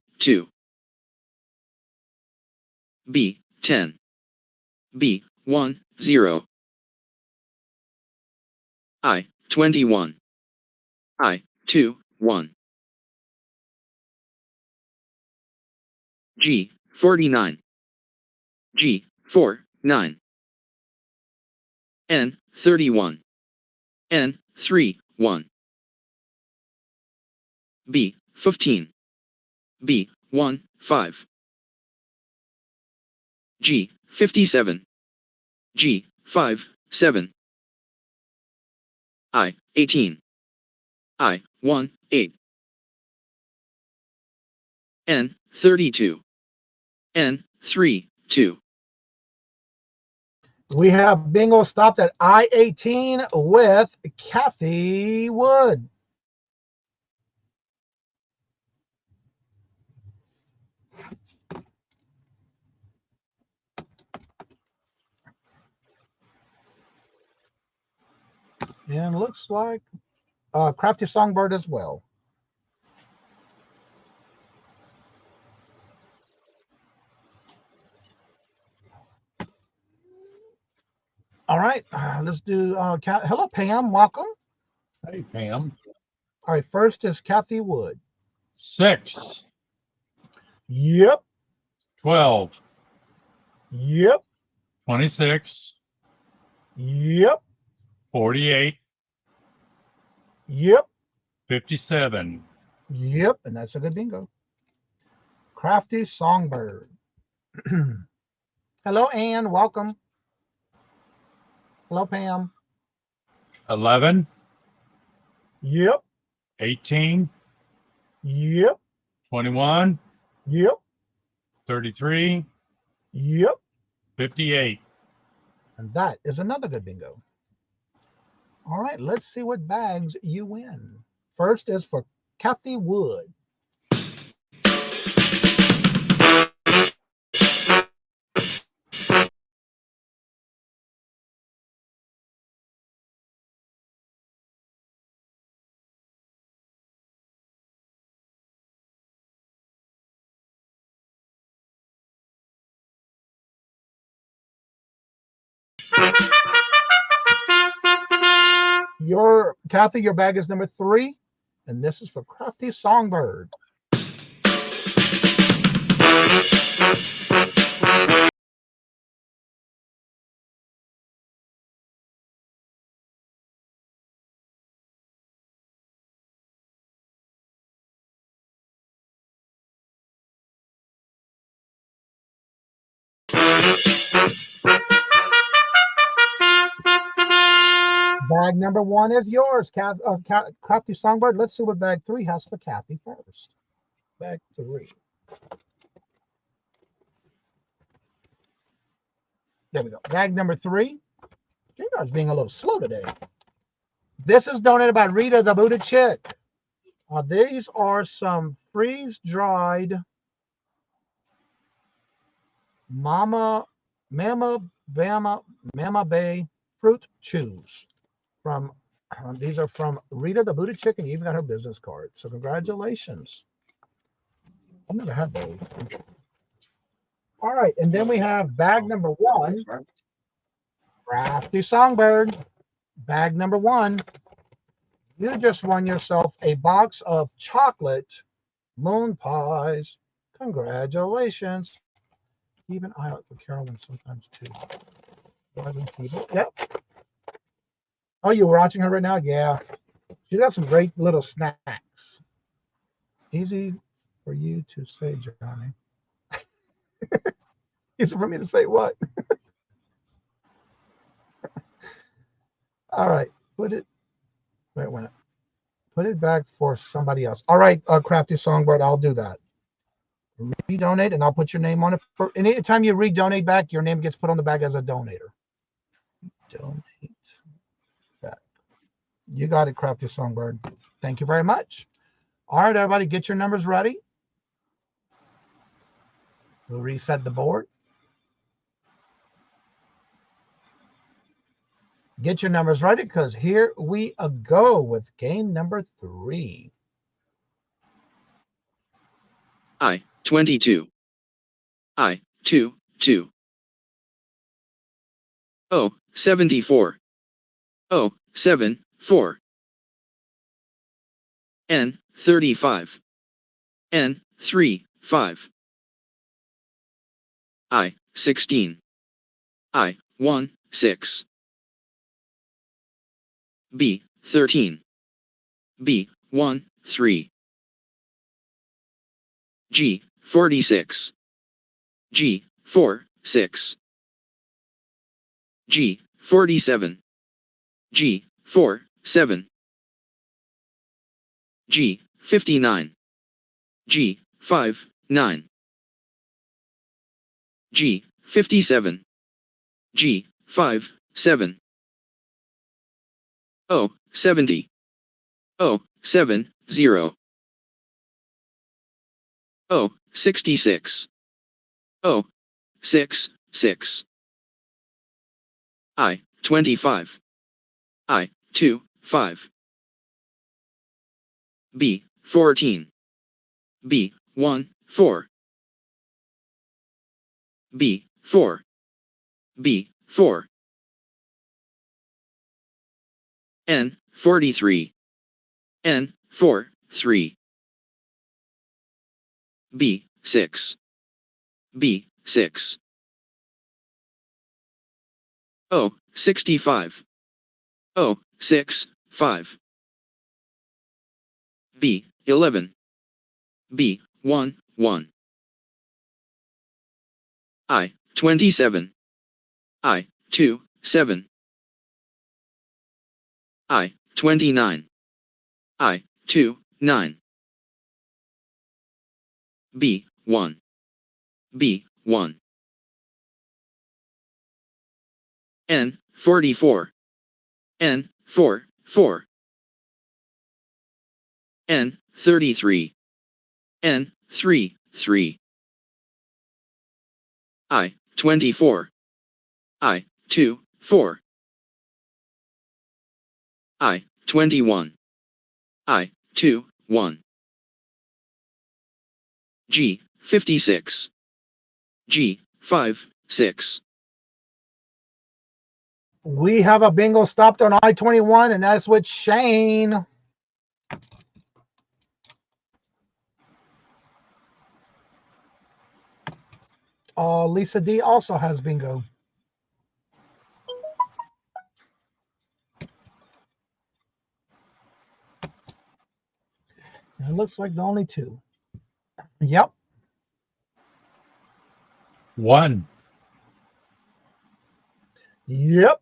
B10. B10. 21. I, 2, 1. G, 49. G, 4, 9. N, 31. N, 3, 1. B, 15. B, 1, 5. G, 57. G, 5, 7. I, 18. I, 1, 8. N, 32. N, 3, 2. We have bingo stopped at I-18 with Kathy Wood. And looks like Crafty Songbird as well. All right, let's do, hello, Pam, welcome. Hey, Pam. All right, first is Kathy Wood. 6. Yep. 12. Yep. 26. Yep. 48. Yep. 57. Yep. And that's a good bingo. Crafty Songbird. Hello, Ann. Welcome. Hello, Pam. 11. Yep. 18. Yep. 21. Yep. 33. Yep. 58. And that is another good bingo. All right, let's see what bags you win. First is for Kathy Wood. Kathy, your bag is number 3, and this is for Crafty Songbird. Bag number 1 is yours, Crafty Songbird. Let's see what bag 3 has for Kathy first. Bag 3. There we go. Bag number 3. Junior's being a little slow today. This is donated by Rita the Booted Chick. These are some freeze-dried Mama Bay fruit chews. From these are from Rita the Booted Chicken. You even got her business card. So congratulations. I've never had those. All right, and then we have bag number 1. Crafty Songbird. Bag number 1. You just won yourself a box of chocolate moon pies. Congratulations. Keep an eye out for Carolyn sometimes too. Yep. Oh, you're watching her right now? Yeah. She got some great little snacks. Easy for you to say, Johnny. Easy for me to say what? All right. Put it back for somebody else. All right, Crafty Songbird, I'll do that. Redonate, and I'll put your name on it. For anytime you redonate back, your name gets put on the bag as a donator. Donate back. You got it, Crafty Songbird. Thank you very much. All right, everybody, get your numbers ready. We'll reset the board. Get your numbers ready, because here we go with game number 3. I, 22. I, 2, 2. O, 74. O, 7, 4. N 35. N 3 5. I 16. I 1 6. B 13. B 1 3. G 46. G 4 6. G 47. G 4 7. G 59. G 5 9. G 57. G 5 7. O 70. O 7 0. O 66. O 6 6. I 25. I 2 5. B 14. B 1 4. B 4. B 4. N 43. N 4 3. B 6. B 6. O 65. O 6 5. B 11. B 1 1. I 27. I 2 7. I 29. I 2 9. B 1. B 1. N 44. N 4 4. N 33. N 3 3. I 24. I 2 4. I 21. I 2 1. G 56. G 5 6. We have a bingo stopped on I-21, and that's with Shane. Lisa D also has bingo. It looks like the only two. Yep. 1. Yep.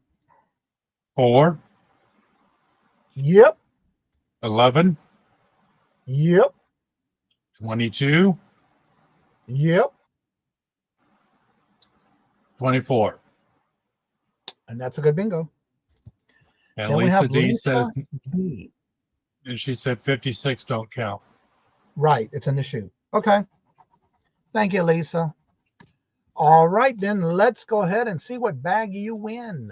4. Yep. 11. Yep. 22. Yep. 24. And that's a good bingo. And Then we Lisa have D Lisa says, D. and she said 56 don't count. Right, it's in the shoe. Okay. Thank you, Lisa. All right, then let's go ahead and see what bag you win.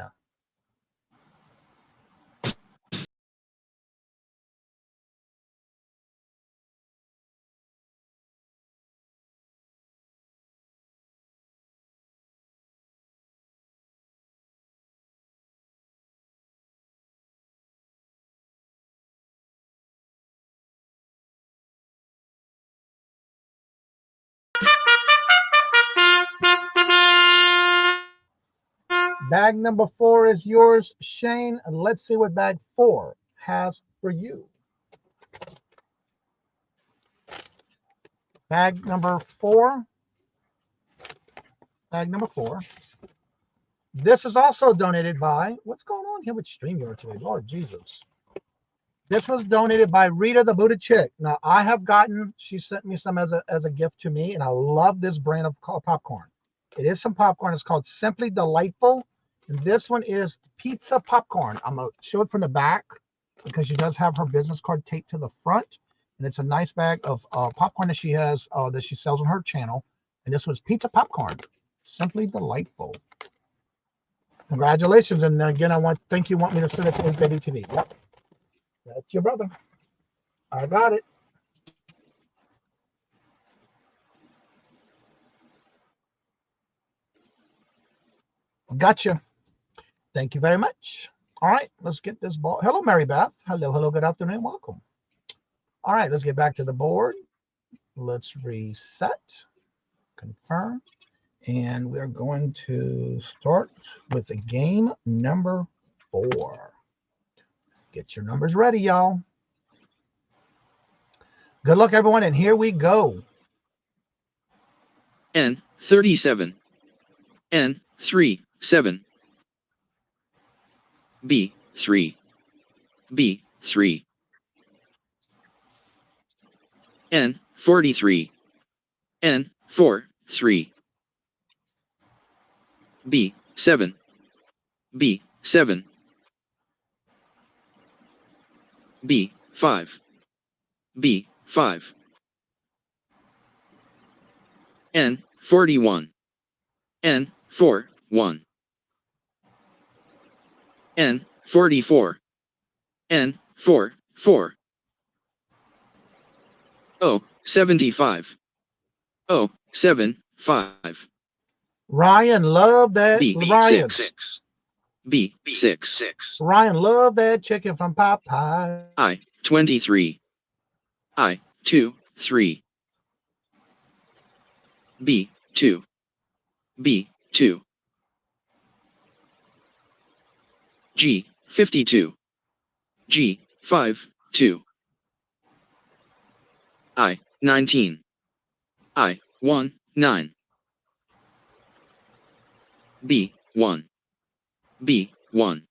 Bag number 4 is yours, Shane. And let's see what bag 4 has for you. Bag number 4. Bag number 4. This is also donated by, what's going on here with StreamYard today? Lord Jesus. This was donated by Rita the Buddha Chick. Now, I have gotten, she sent me some as a gift to me, and I love this brand of popcorn. It is some popcorn. It's called Simply Delightful. And this one is pizza popcorn. I'm going to show it from the back because she does have her business card taped to the front. And it's a nice bag of popcorn that she has, that she sells on her channel. And this was pizza popcorn. Simply Delightful. Congratulations. And then again, I think you want me to send it to HBD TV. Yep. That's your brother. I got it. Gotcha. Thank you very much. All right, let's get this ball. Hello, Mary Beth. Hello, hello, good afternoon, welcome. All right, let's get back to the board. Let's reset, confirm, and we're going to start with the game number 4. Get your numbers ready, y'all. Good luck, everyone, and here we go. N 37. N 3 7. B 3. B 3. N 43. N 4 3. B 7. B 7. B 5. B 5. N 41. N 4 1. N 44. N 4 4. O 75. O 7 5. Ryan, love that. B Ryan. 6. B 6. Ryan, love that chicken from Popeye. I 23. I 2 3. B 2. B 2. G 52. G 5 2. I 19. I 1 9. B 1. B 1.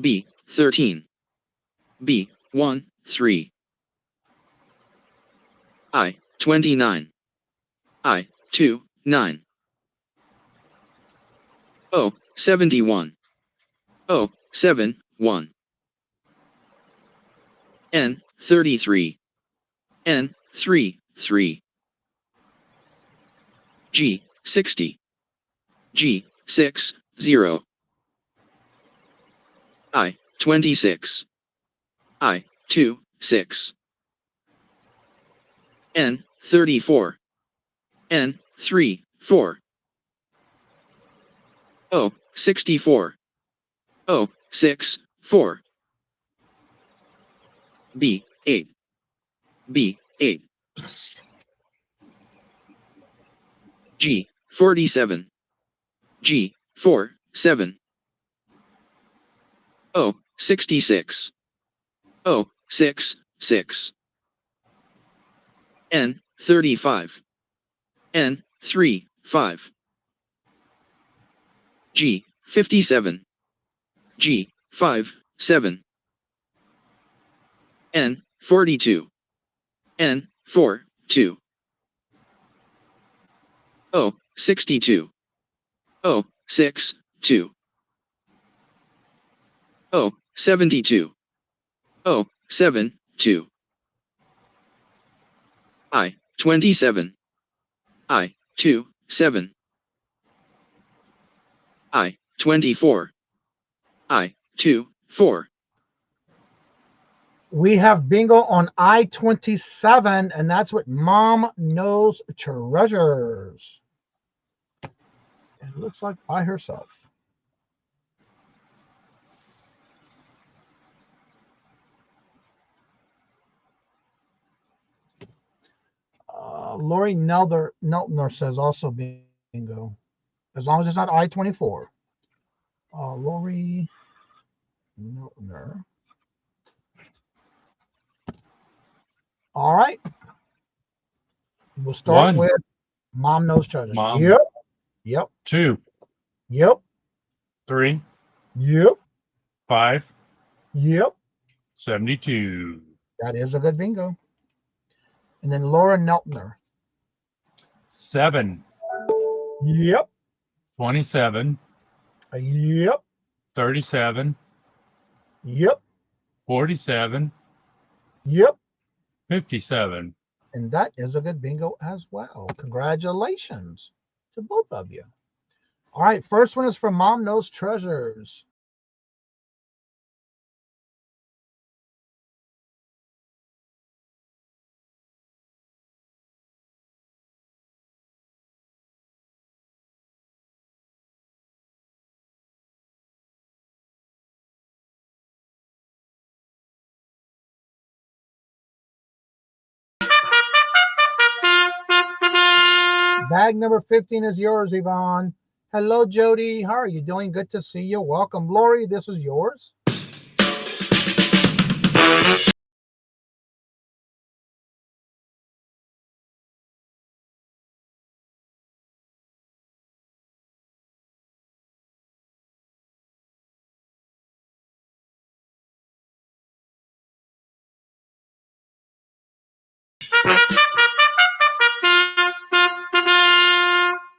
B 13. B 1 3. I 29. I 2 9. O 71. O 7 1. N 33. N 3 3. G 60. G 6 0. I 26. I 2 6. N 34. N 3 4. O 64. O 6 4. B 8. B 8. G 47. G 4 7. O 66. O 6 6. N 35. N 3 5. G 57. G 5 7. N 42. N 4 2. O 62. O 6 2. O 72. O 7 2. I 27. I 2 7. I 24. I 2 4. We have bingo on I-27, and that's what Mom Knows Treasures. It looks like by herself. Lori Neltner says also bingo, as long as it's not I-24. Lori Neltner. All right. We'll start with Mom Knows Treasures. Mom. Yep. Yep. 2. Yep. 3. Yep. 5. Yep. 72. That is a good bingo. And then Laura Neltner. 7. Yep. 27. Yep. 37. Yep. 47. Yep. 57. And that is a good bingo as well. Congratulations to both of you. All right, first one is from Mom Knows Treasures. Bag number 15 is yours, Yvonne. Hello, Jody. How are you doing? Good to see you. Welcome. Lori, this is yours.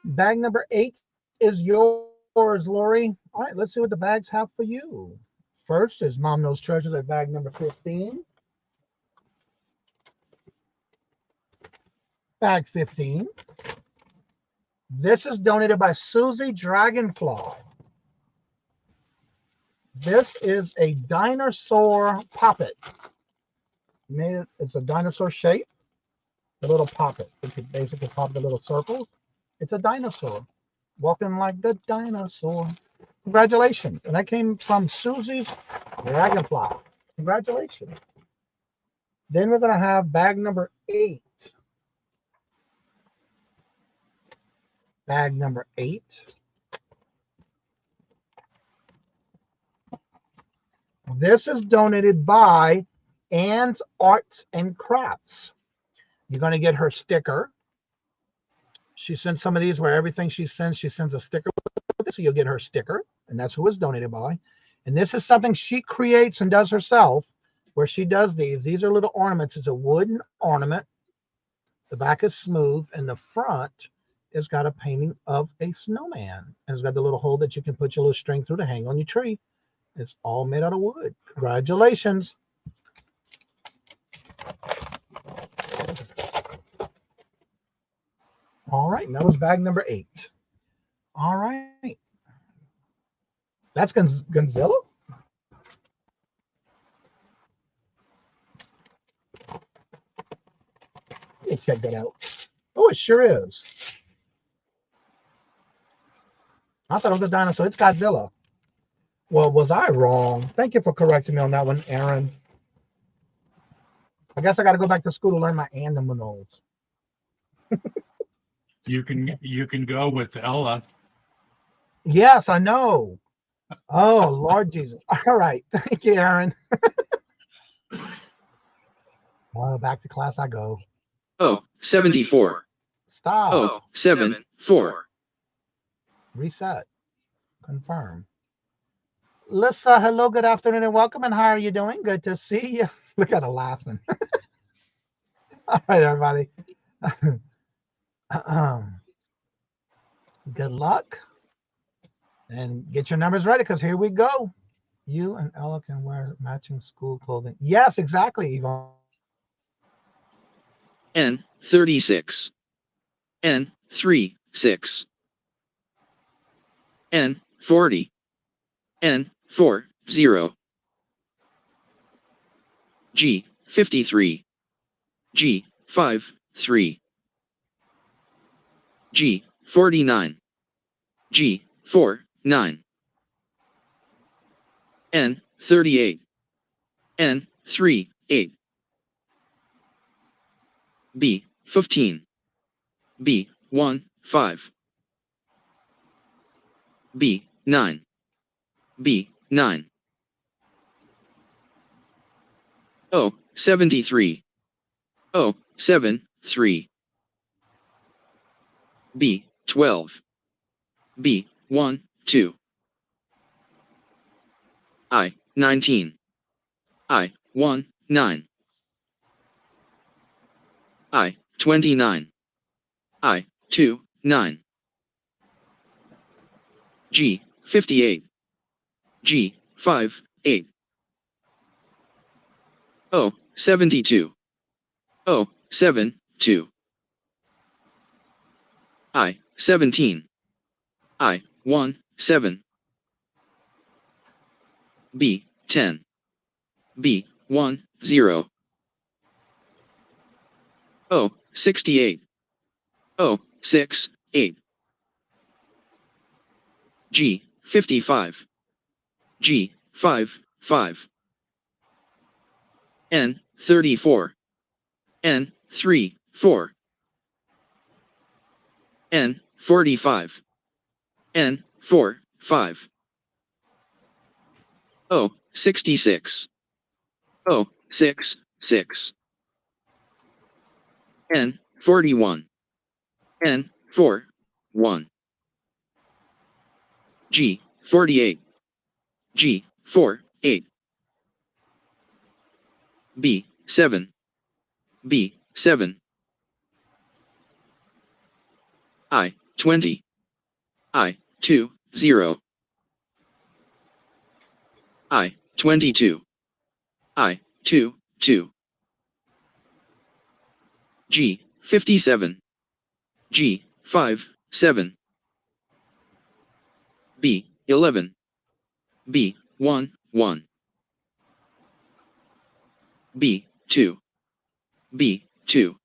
Bag number 8 is yours, Lori. All right, let's see what the bags have for you. First is Mom Knows Treasures at bag number 15. Bag 15. This is donated by Susie Dragonfly. This is a dinosaur poppet. It's a dinosaur shape. The little poppet. You could basically pop the little circle. It's a dinosaur. Walking like the dinosaur. Congratulations. And that came from Susie Dragonfly. Congratulations. Then we're going to have bag number 8. Bag number 8. This is donated by Ann's Arts and Crafts. You're going to get her sticker. She sends some of these where everything she sends a sticker with it. So you'll get her sticker, and that's who it's donated by. And this is something she creates and does herself, where she does these. These are little ornaments. It's a wooden ornament. The back is smooth, and the front has got a painting of a snowman. And it's got the little hole that you can put your little string through to hang on your tree. It's all made out of wood. Congratulations. All right, that was bag number 8. All right. That's Gonzilla? Let me check that out. Oh, it sure is. I thought it was a dinosaur. It's Godzilla. Well, was I wrong? Thank you for correcting me on that one, Aaron. I guess I got to go back to school to learn my animals. You can go with Ella. Yes, I know. Oh, Lord Jesus. All right. Thank you, Aaron. Well, back to class I go. Oh, 74. Stop. Oh, 7, 4. Reset. Confirm. Lissa, hello, good afternoon, and welcome. And how are you doing? Good to see you. Look at her laughing. All right, everybody. Good luck. And get your numbers ready, because here we go. You and Ella can wear matching school clothing. Yes, exactly, Yvonne. N 36. N 36. N 40. N 40. G 53. G 53. G 49. G 49. N 38. N 38. B 15. B 15. B 9. B 9. O 73. O 73. B 12. B 12. I 19. I 19. I 29. I 29. G 58. G 58. O 72. O 72. I 17. I 17. B 10. B 10. O 68. O 68. G 55. G 55. N 34. N 34. N 45. N 4 5. O 66. O 6 6. N 41. N 4 1. G 48. G 4 8. B 7. B 7. I 20. I 2 0. I 22. I 2 2. G 57. G 5 7. B 11. B 1 1. B 2. B 2.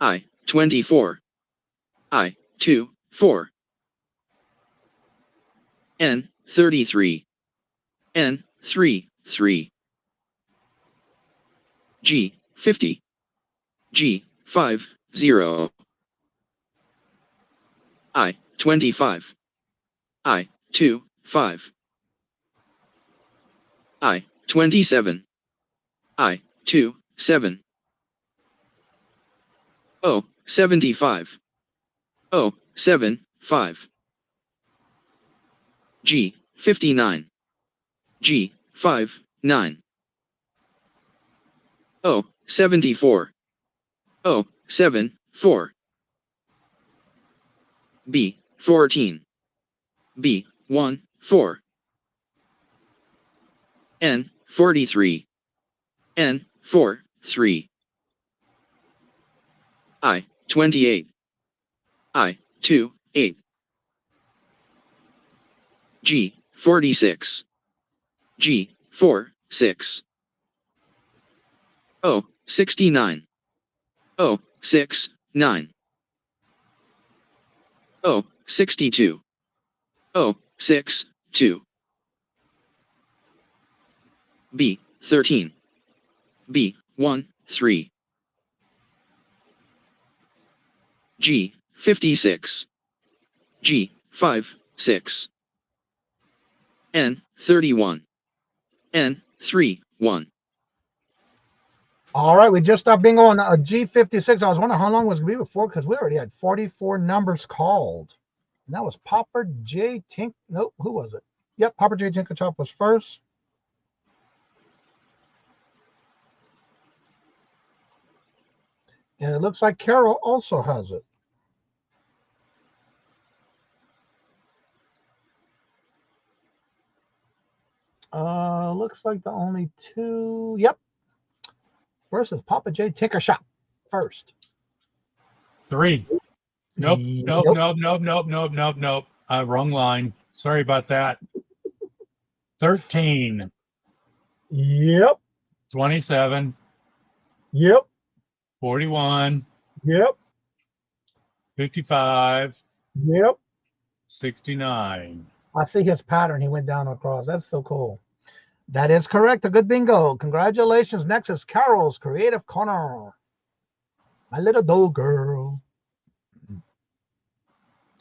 I 24. I 2 4. N 33. N 3 3. G 50. G 5 0. I 25. I 2 5. I 27. I 2 7. O 75. O 7 5. G 59. G 5 9. O 74. O 7 4. B 14. B 1 4. N 43. N 4 3. I 28. I 2 8. G 46. G 4 6. O 69. O 6 9. O 62. O 6 2. B 13. B 1 3. G 56. G 5 6. N 31. N 3 1. All right, we just stopped bingo on G56. I was wondering how long it was going to be before, because we already had 44 numbers called. And that was Papa J Tink. Nope, who was it? Yep, Papa J Tinkertop was first. And it looks like Carol also has it. Looks like the only two. Yep. First is Papa J Tinkershop first. 3. Nope. Nope. Nope. Nope. Nope. Nope. Nope. Nope. Wrong line. Sorry about that. 13. Yep. 27. Yep. 41. Yep. 55. Yep. 69. I see his pattern. He went down across. That's so cool. That is correct. A good bingo. Congratulations. Next is Carol's Creative Corner. My little doll girl.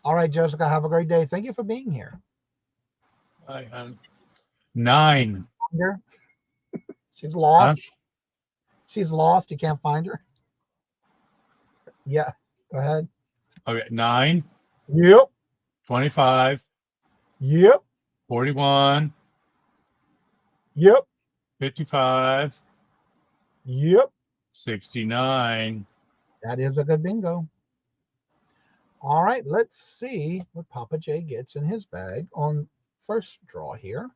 All right, Jessica, have a great day. Thank you for being here. 9. She's lost. Huh? She's lost. You can't find her. Yeah, go ahead. Okay, 9. Yep. 25. Yep. 41. Yep. 55. Yep. 69. That is a good bingo. All right, let's see what Papa J gets in his bag on first draw here.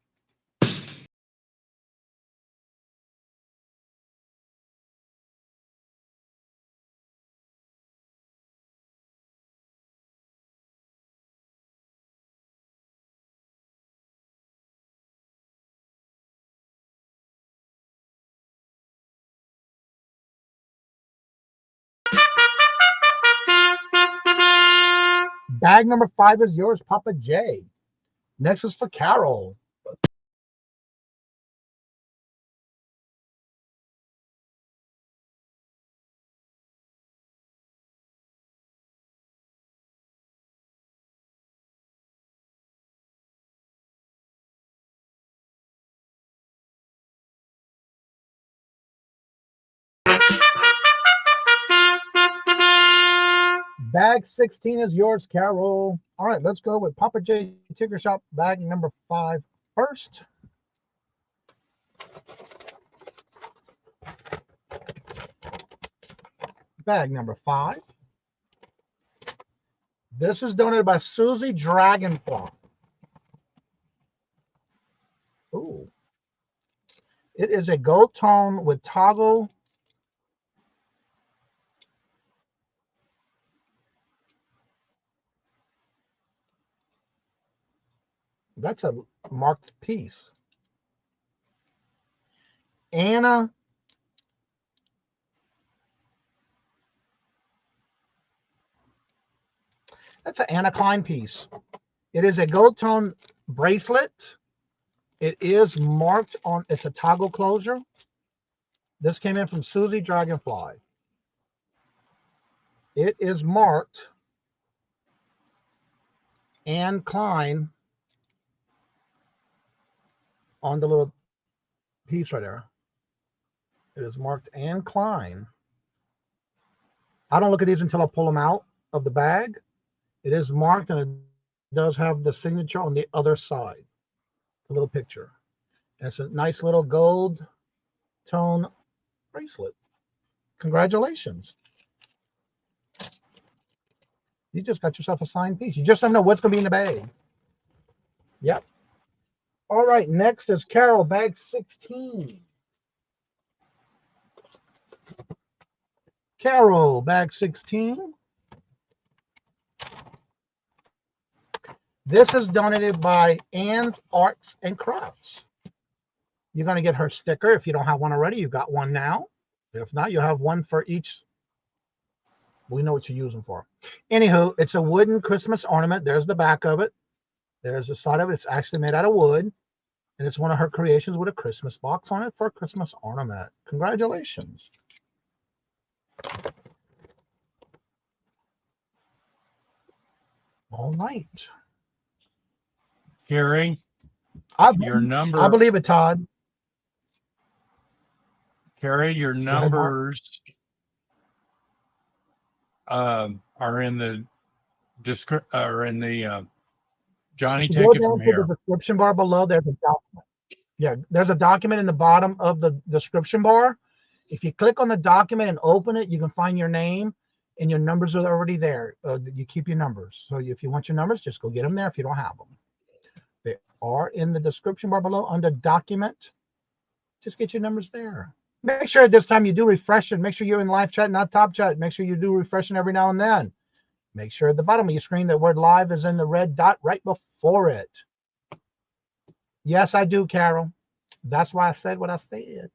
Bag number 5 is yours, Papa J. Next is for Carol. bag 16 is yours, Carol. All right, let's go with Papa J Tinker Shop bag number 5 first. Bag number 5. This is donated by Susie Dragonfly. Ooh. It is a gold tone with toggle. That's a marked piece. Anna. That's an Anna Klein piece. It is a gold tone bracelet. It is marked on, it's a toggle closure. This came in from Susie Dragonfly. It is marked Anne Klein on the little piece right there. It is marked Anne Klein. I don't look at these until I pull them out of the bag. It is marked, and it does have the signature on the other side, the little picture. And it's a nice little gold tone bracelet. Congratulations. You just got yourself a signed piece. You just don't know what's going to be in the bag. Yep. All right, next is Carol, bag 16. Carol, bag 16. This is donated by Ann's Arts and Crafts. You're going to get her sticker. If you don't have one already, you've got one now. If not, you'll have one for each. We know what you use them for. Anywho, it's a wooden Christmas ornament. There's the back of it. There's the side of it. It's actually made out of wood. And it's one of her creations with a Christmas box on it for a Christmas ornament. Congratulations. All right. Gary, your number. I believe it, Todd. Gary, your numbers are in the Johnny, take it from here. The description bar below, there's a document. Yeah, there's a document in the bottom of the description bar. If you click on the document and open it, you can find your name, and your numbers are already there. You keep your numbers. So if you want your numbers, just go get them there if you don't have them. They are in the description bar below under document. Just get your numbers there. Make sure this time you do refresh it. Make sure you're in live chat, not top chat. Make sure you do refreshing every now and then. Make sure at the bottom of your screen the word live is in the red dot right before it. Yes, I do, Carol. That's why I said what I said.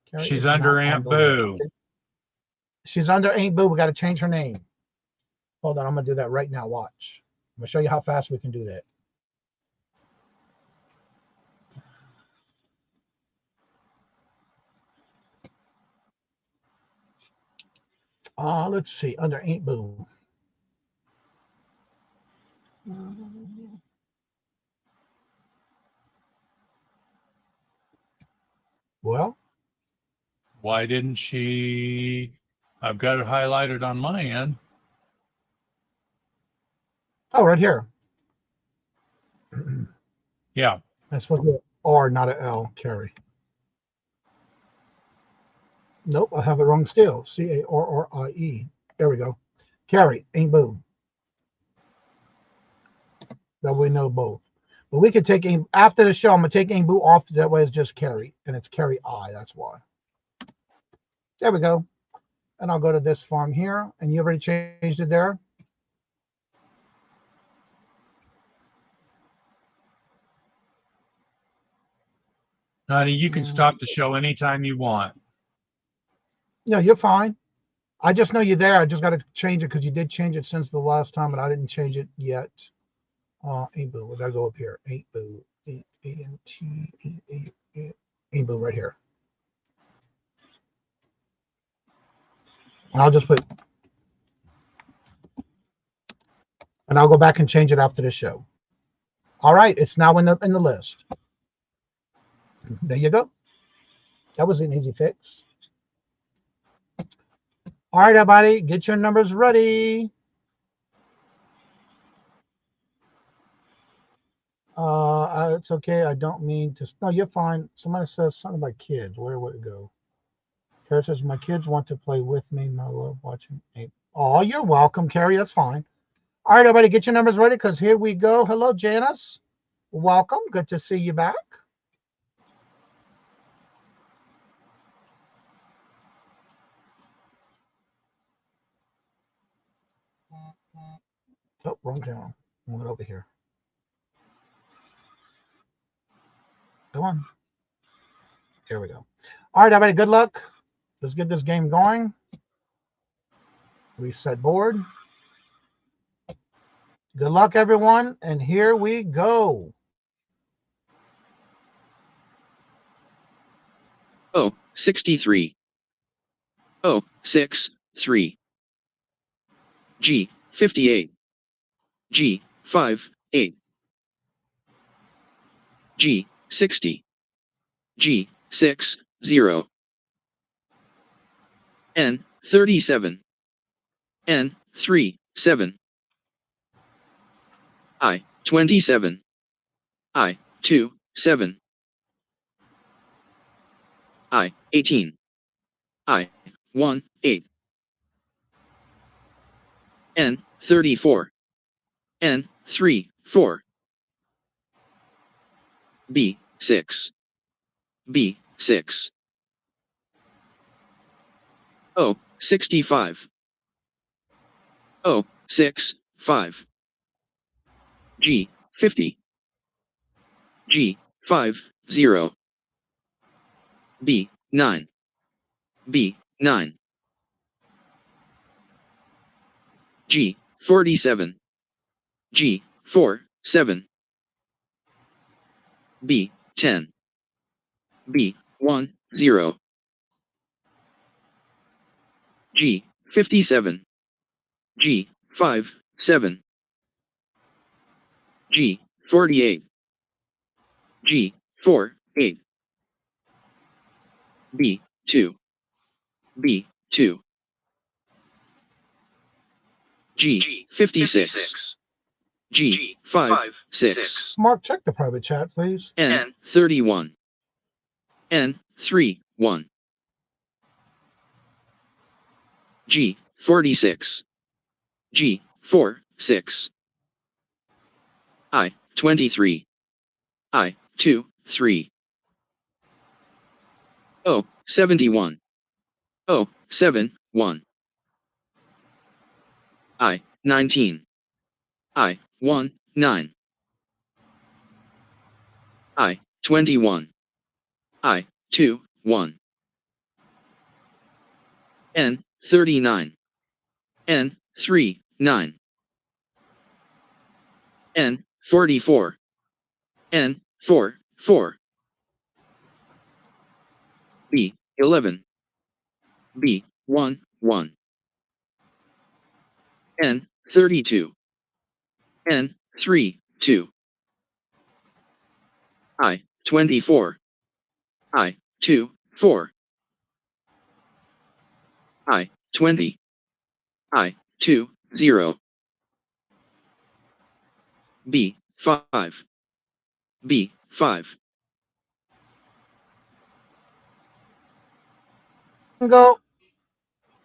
Carol, she's under Aunt Boo. She's under Aunt Boo. We got to change her name. Hold on, I'm going to do that right now. Watch. I'm going to show you how fast we can do that. Let's see. Under Aunt Boo. Well, why didn't she? I've got it highlighted on my end. Oh, right here. Yeah. That's supposed to be an R, not an L, Carrie. Nope, I have it wrong still. C-A-R-R-I-E. There we go. Carrie, Aunt Boo. That we know both. But we could take after the show, I'm going to take Aunt Boo off. That way it's just Carrie. And it's Carrie I. That's why. There we go. And I'll go to this farm here. And you already changed it there? Honey, you can stop the show anytime you want. No, you're fine. I just know you're there. I just got to change it because you did change it since the last time, but I didn't change it yet. Aunt Boo. We got to go up here. Aunt Boo. A-N-T-E-A. Aunt Boo right here. And I'll just put, and I'll go back and change it after the show. All right, it's now in the list. There you go. That was an easy fix. All right, everybody, get your numbers ready. It's okay. I don't mean to. No, you're fine. Somebody says something about kids. Where would it go? Carrie says, my kids want to play with me. I love watching. Oh, you're welcome, Carrie. That's fine. All right, everybody, get your numbers ready because here we go. Hello, Janice. Welcome. Good to see you back. Oh, wrong channel. Move it over here. Come on. Here we go. All right, everybody, good luck. Let's get this game going. Reset board. Good luck, everyone. And here we go. Oh, 63. Oh, 6, 3. G, 58. G, 5, 8. G, 60. G, 6, 0. N, 37. N, 3, 7. I, 27. I, 2, 7. I, 18. I, 1, 8. N, 34. N, 3, 4. B, 6. B, 6. O, 65. O, 6, 5. G, 50. G, 5, 0. B, 9. B, 9. G, 47. G, 4, 7. B, 10. B, 1, 0. G, 57. G, 5, 7. G, 48. G, 4, 8. B, 2. B, 2. G, 56. G, 5, 6. Mark, check the private chat, please. N, 31. N, 3, 1. G, 46. G, 4, 6. I, 23. I, 2, 3. O, 71. O, 7, 1. I, 19. I, 1, 9. I, 21. I, 2, 1. N, 39. N, 3, 9. N, 44. N, 4, 4. B, 11. B, 1, 1. N, 32. N, 3, 2. I, 24. I, 2, 4. I, 20. I, 2, 0. B, 5. B, 5. Bingo.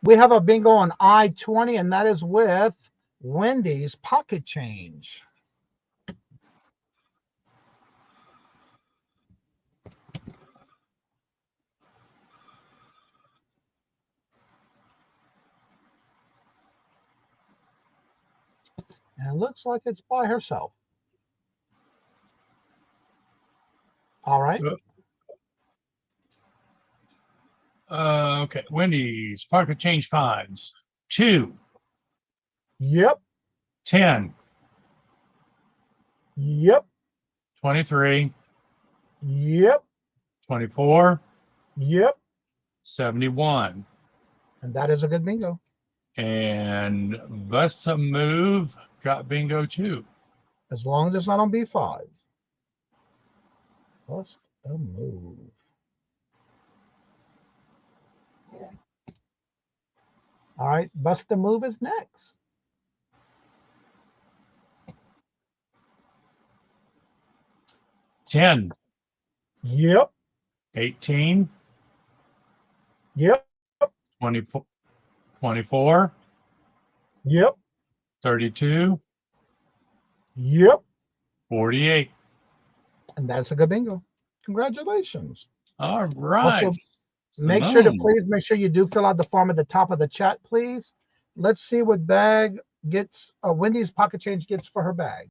We have a bingo on I-20, and that is with Wendy's Pocket Change. And it looks like it's by herself. All right. Okay, Wendy's pocket change finds 2, Yep. 10, Yep. 23, Yep. 24, Yep. 71. And that is a good bingo. And Bust a Move got bingo too. As long as it's not on B5. Bust a move. All right, Bust a Move is next. 10, Yep. 18, Yep. 24, 24, Yep. 32, Yep. 48. And that's a good bingo. Congratulations. All right. Also, make sure you do fill out the form at the top of the chat, please. Let's see what bag gets Wendy's pocket change gets for her bag.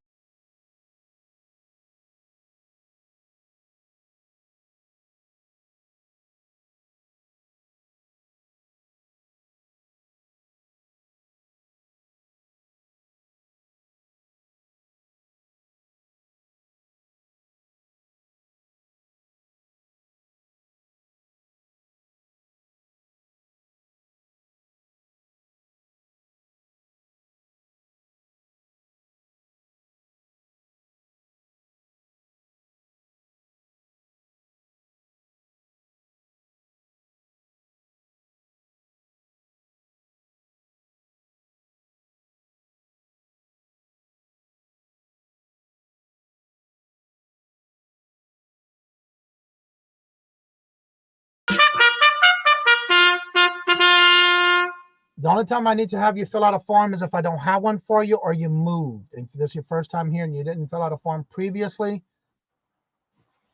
The only time I need to have you fill out a form is if I don't have one for you or you moved. And if this is your first time here and you didn't fill out a form previously,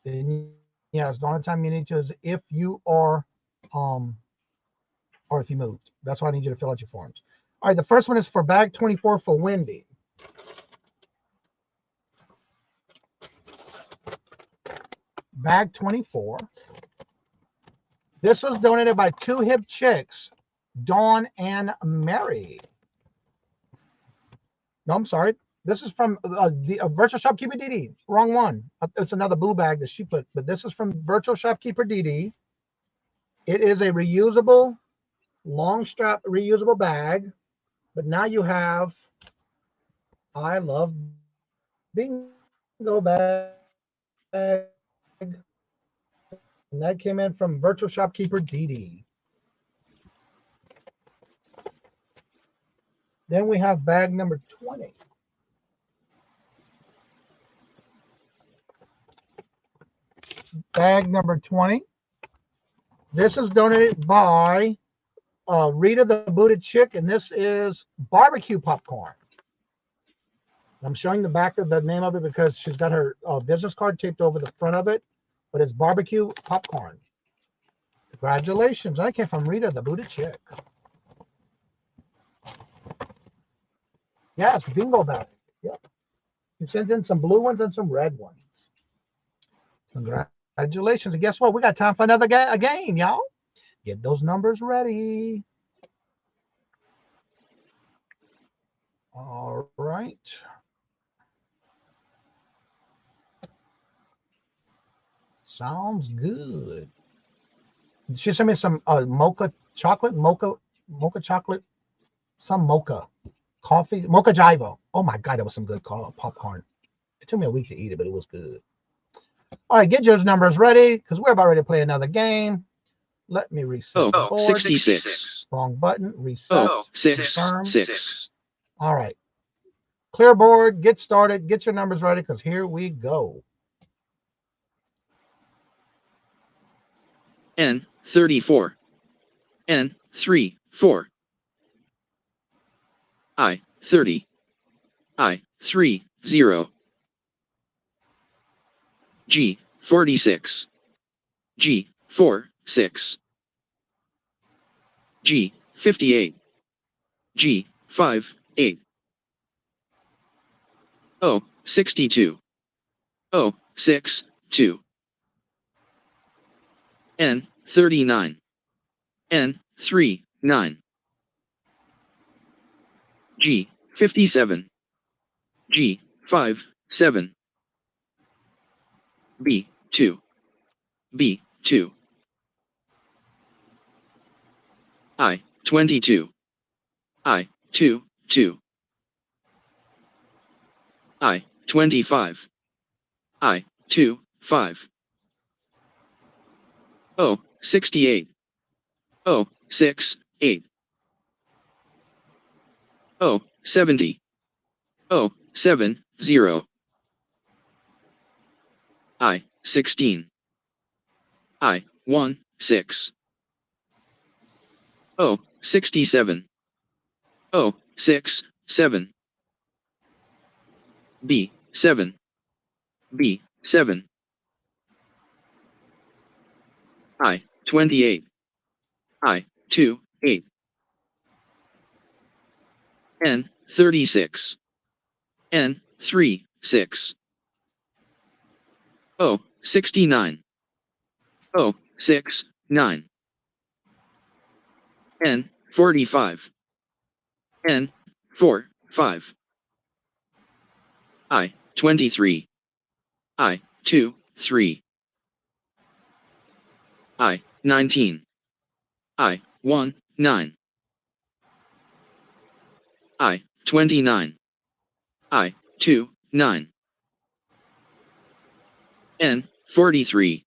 then yes, the only time you need to is if you are, or if you moved. That's why I need you to fill out your forms. All right, the first one is for bag 24 for Wendy. Bag 24. This was donated by two hip chicks, Dawn and Mary. No, I'm sorry. This is from the Virtual Shopkeeper DD. Wrong one. It's another blue bag that she put, but this is from Virtual Shopkeeper DD. It is a reusable, long strap reusable bag, but now you have I Love Bingo bag. And that came in from Virtual Shopkeeper DD. Then we have bag number 20. Bag number 20. This is donated by Rita the Booted Chick, and this is barbecue popcorn. I'm showing the back of the name of it because she's got her business card taped over the front of it, but it's barbecue popcorn. Congratulations. And I came from Rita the Booted Chick. Yes, bingo bag. Yep. You sent in some blue ones and some red ones. Congratulations. And guess what? We got time for another game, y'all. Get those numbers ready. All right. Sounds good. She sent me some mocha chocolate, some mocha coffee, mocha jivo. Oh my God, that was some good popcorn. It took me a week to eat it, but it was good. All right, get your numbers ready because we're about ready to play another game. Let me reset. 66. Wrong button. Reset. 6. All right. Clear board. Get started. Get your numbers ready because here we go. N 34. N 3 4. I 30. I 3 0. G 46. G 4 6. G 58. G 5 8. O 62. O 6 2. N 39. N 3 9. G 57. G 5 7. B 2. B 2. I 22. I 2 2. I 25. I 2 5. O 68. O 6 8. O 70. O 7 0. I 16. I 1 6. O 67. O 6 7. B 7. B 7. I 28. I 2 8. N 36. N 3 6. O 69. O 6 9. N 45. N 4 5. I 23. I 2 3. I 19. I 1 9. I 29. I 2 9. N 43.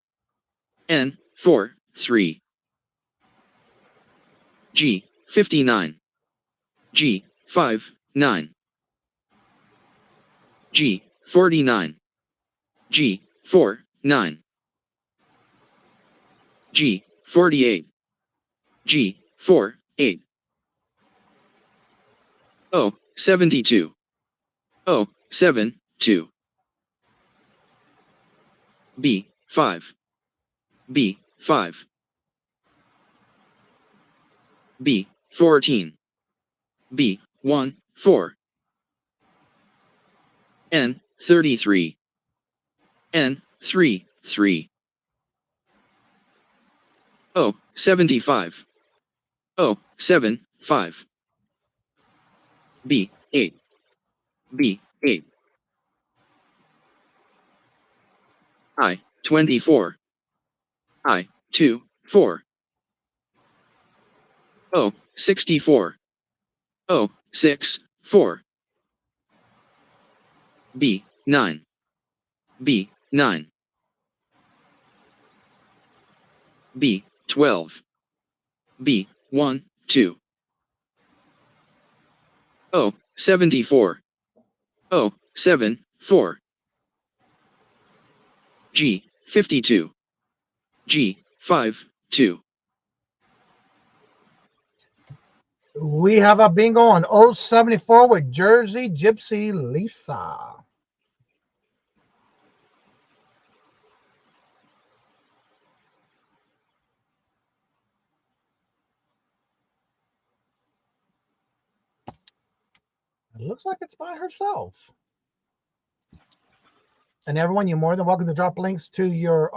N 4 3. G 59. G 5 9. G 49. G 4 9. G 48. G 4 8. O 72. O 7 2. B 5. B 5. B 14. B 1 4. N 33. N 3 3. O 75. O 7 5. B 8. B 8. I 24. I 2 4. O 64. O 6 4. B 9. B 9. B 12. B 1 2. O 74. O 7 4. G 52. G 5 2. We have a bingo on 074 with Jersey Gypsy Lisa. It looks like it's by herself. And everyone, you're more than welcome to drop links to your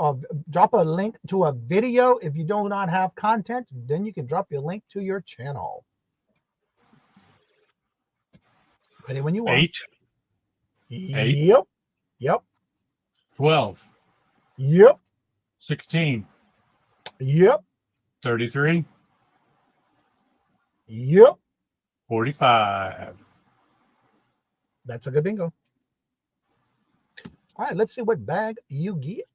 drop a link to a video. If you do not have content, then you can drop your link to your channel. Ready when you are. 8. Yep. Yep. 12. Yep. 16. Yep. 33. Yep. 45. That's a good bingo. All right, let's see what bag you get.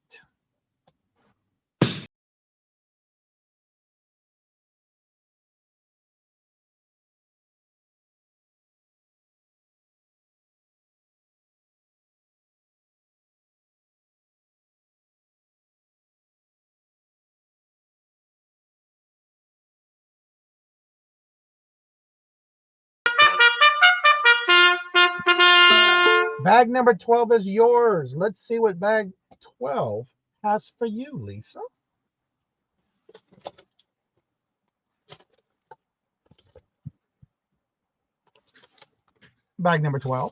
Bag number 12 is yours. Let's see what bag 12 has for you, Lisa. Bag number 12.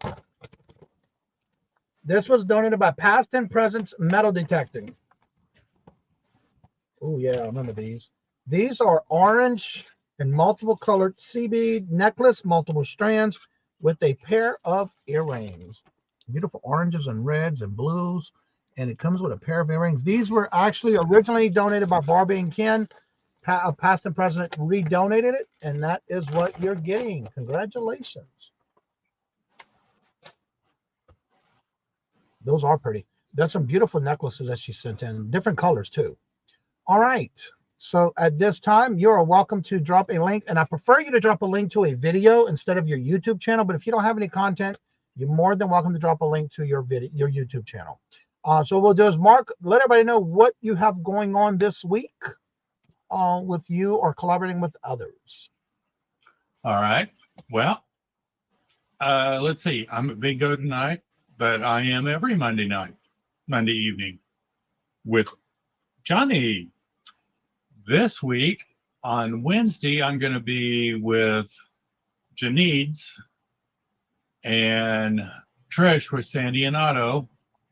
This was donated by Past and Present Metal Detecting. Oh, yeah, I remember these. These are orange and multiple colored sea bead necklace, multiple strands with a pair of earrings. Beautiful oranges and reds and blues. And it comes with a pair of earrings. These were actually originally donated by Barbie and Ken. Past and Present redonated it, and that is what you're getting. Congratulations. Those are pretty. There's some beautiful necklaces that she sent in, different colors too. All right. So at this time, you are welcome to drop a link, and I prefer you to drop a link to a video instead of your YouTube channel. But if you don't have any content, you're more than welcome to drop a link to your video, your YouTube channel. So what we'll do is, Mark, let everybody know what you have going on this week with you or collaborating with others. All right. Well, let's see. I'm at Bingo tonight, but I am every Monday evening with Johnny. This week on Wednesday, I'm going to be with Janine's and Trish with Sandy and Otto.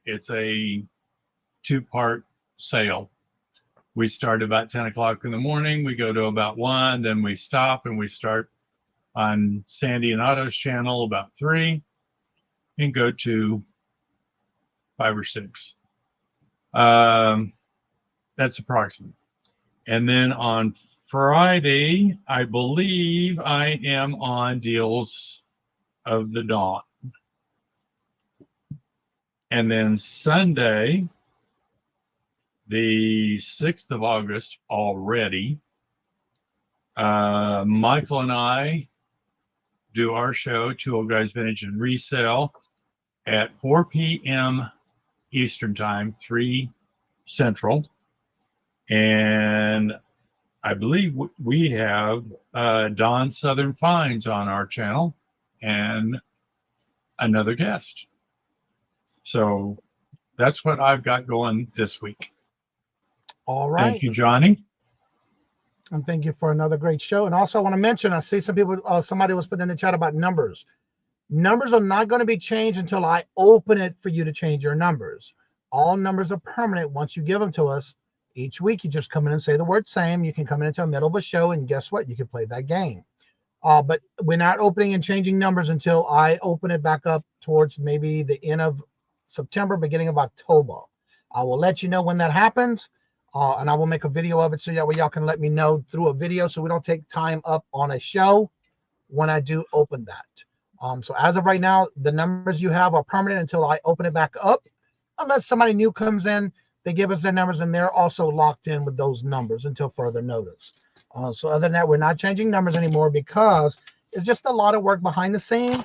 It's a 2-part sale. We start about 10 o'clock in the morning. We go to about 1, then we stop and we start on Sandy and Otto's channel about 3 and go to 5 or 6. That's approximate. And then on Friday, I believe I am on Deals of the Dawn. And then Sunday, the 6th of August already, Michael and I do our show, Two Old Guys Vintage and Resale, at 4 p.m. Eastern Time, 3 Central. And I believe we have Don Southern Finds on our channel and another guest. So that's what I've got going this week. All right. Thank you, Johnny. And thank you for another great show. And also I want to mention, I see some people, somebody was putting in the chat about numbers. Numbers are not going to be changed until I open it for you to change your numbers. All numbers are permanent once you give them to us. Each week, you just come in and say the word same. You can come into the middle of a show, and guess what? You can play that game. But we're not opening and changing numbers until I open it back up towards maybe the end of September, beginning of October. I will let you know when that happens, and I will make a video of it so that way y'all can let me know through a video so we don't take time up on a show when I do open that. So as of right now, the numbers you have are permanent until I open it back up, unless somebody new comes in. They give us their numbers, and they're also locked in with those numbers until further notice. So other than that, we're not changing numbers anymore because it's just a lot of work behind the scene.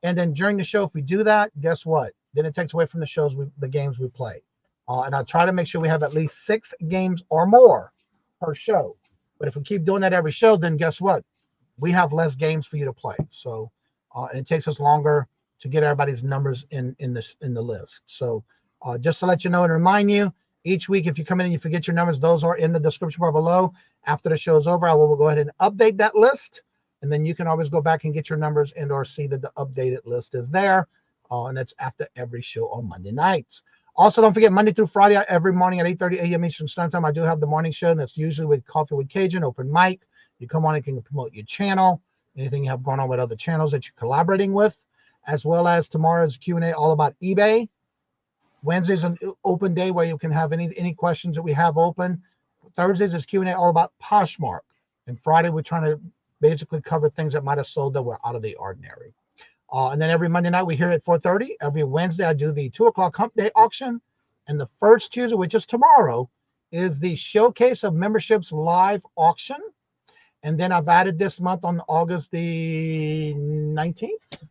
And then during the show, if we do that, guess what? Then it takes away from the games we play. And I try to make sure we have at least 6 games or more per show. But if we keep doing that every show, then guess what? We have less games for you to play. So and it takes us longer to get everybody's numbers in the list. So just to let you know and remind you, each week, if you come in and you forget your numbers, those are in the description bar below. After the show is over, I will go ahead and update that list. And then you can always go back and get your numbers and or see that the updated list is there. And that's after every show on Monday nights. Also, don't forget, Monday through Friday, every morning at 8:30 a.m. Eastern Standard Time, I do have the morning show. And that's usually with Coffee with Cajun, open mic. You come on and can promote your channel, anything you have going on with other channels that you're collaborating with, as well as tomorrow's Q&A all about eBay. Wednesday's an open day where you can have any questions that we have open. Thursdays is Q&A all about Poshmark. And Friday, we're trying to basically cover things that might have sold that were out of the ordinary. And then every Monday night, we're here at 4:30. Every Wednesday, I do the 2 o'clock hump day auction. And the first Tuesday, which is tomorrow, is the Showcase of Memberships live auction. And then I've added this month on August the 19th.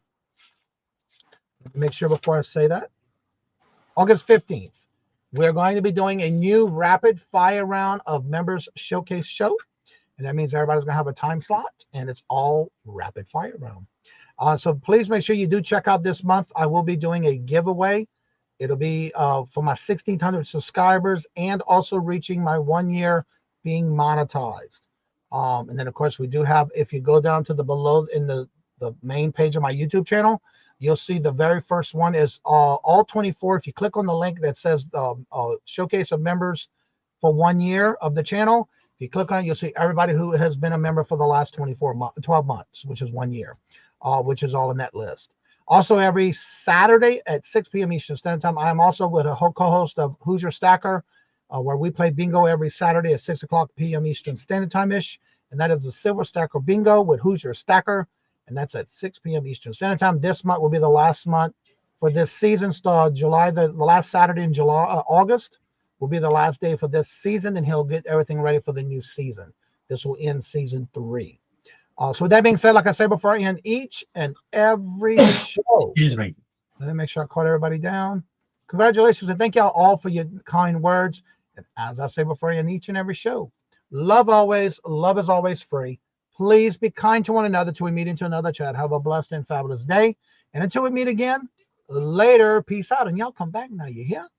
Make sure before I say that. August 15th, we're going to be doing a new rapid fire round of members showcase show. And that means everybody's going to have a time slot, and it's all rapid fire round. So please make sure you do check out this month. I will be doing a giveaway. It'll be for my 1,600 subscribers and also reaching my 1 year being monetized. And then, of course, we do have, if you go down to the below in the main page of my YouTube channel, you'll see the very first one is all 24. If you click on the link that says Showcase of Members for 1 year of the channel, if you click on it, you'll see everybody who has been a member for the last 12 months, which is 1 year, which is all in that list. Also, every Saturday at 6 p.m. Eastern Standard Time, I am also with a co-host of Who's Your Stacker, where we play bingo every Saturday at 6 o'clock p.m. Eastern Standard Time-ish. And that is the Silver Stacker Bingo with Who's Your Stacker. And that's at 6 p.m. Eastern Standard Time. This month will be the last month for this season. July, the last Saturday in August will be the last day for this season, and he'll get everything ready for the new season. This will end season 3. So with that being said, like I said before, in each and every show. Excuse me. Let me make sure I caught everybody down. Congratulations, and thank y'all all for your kind words. And as I say before in each and every show, love always, love is always free. Please be kind to one another till we meet into another chat. Have a blessed and fabulous day. And until we meet again, later. Peace out. And y'all come back now, you hear?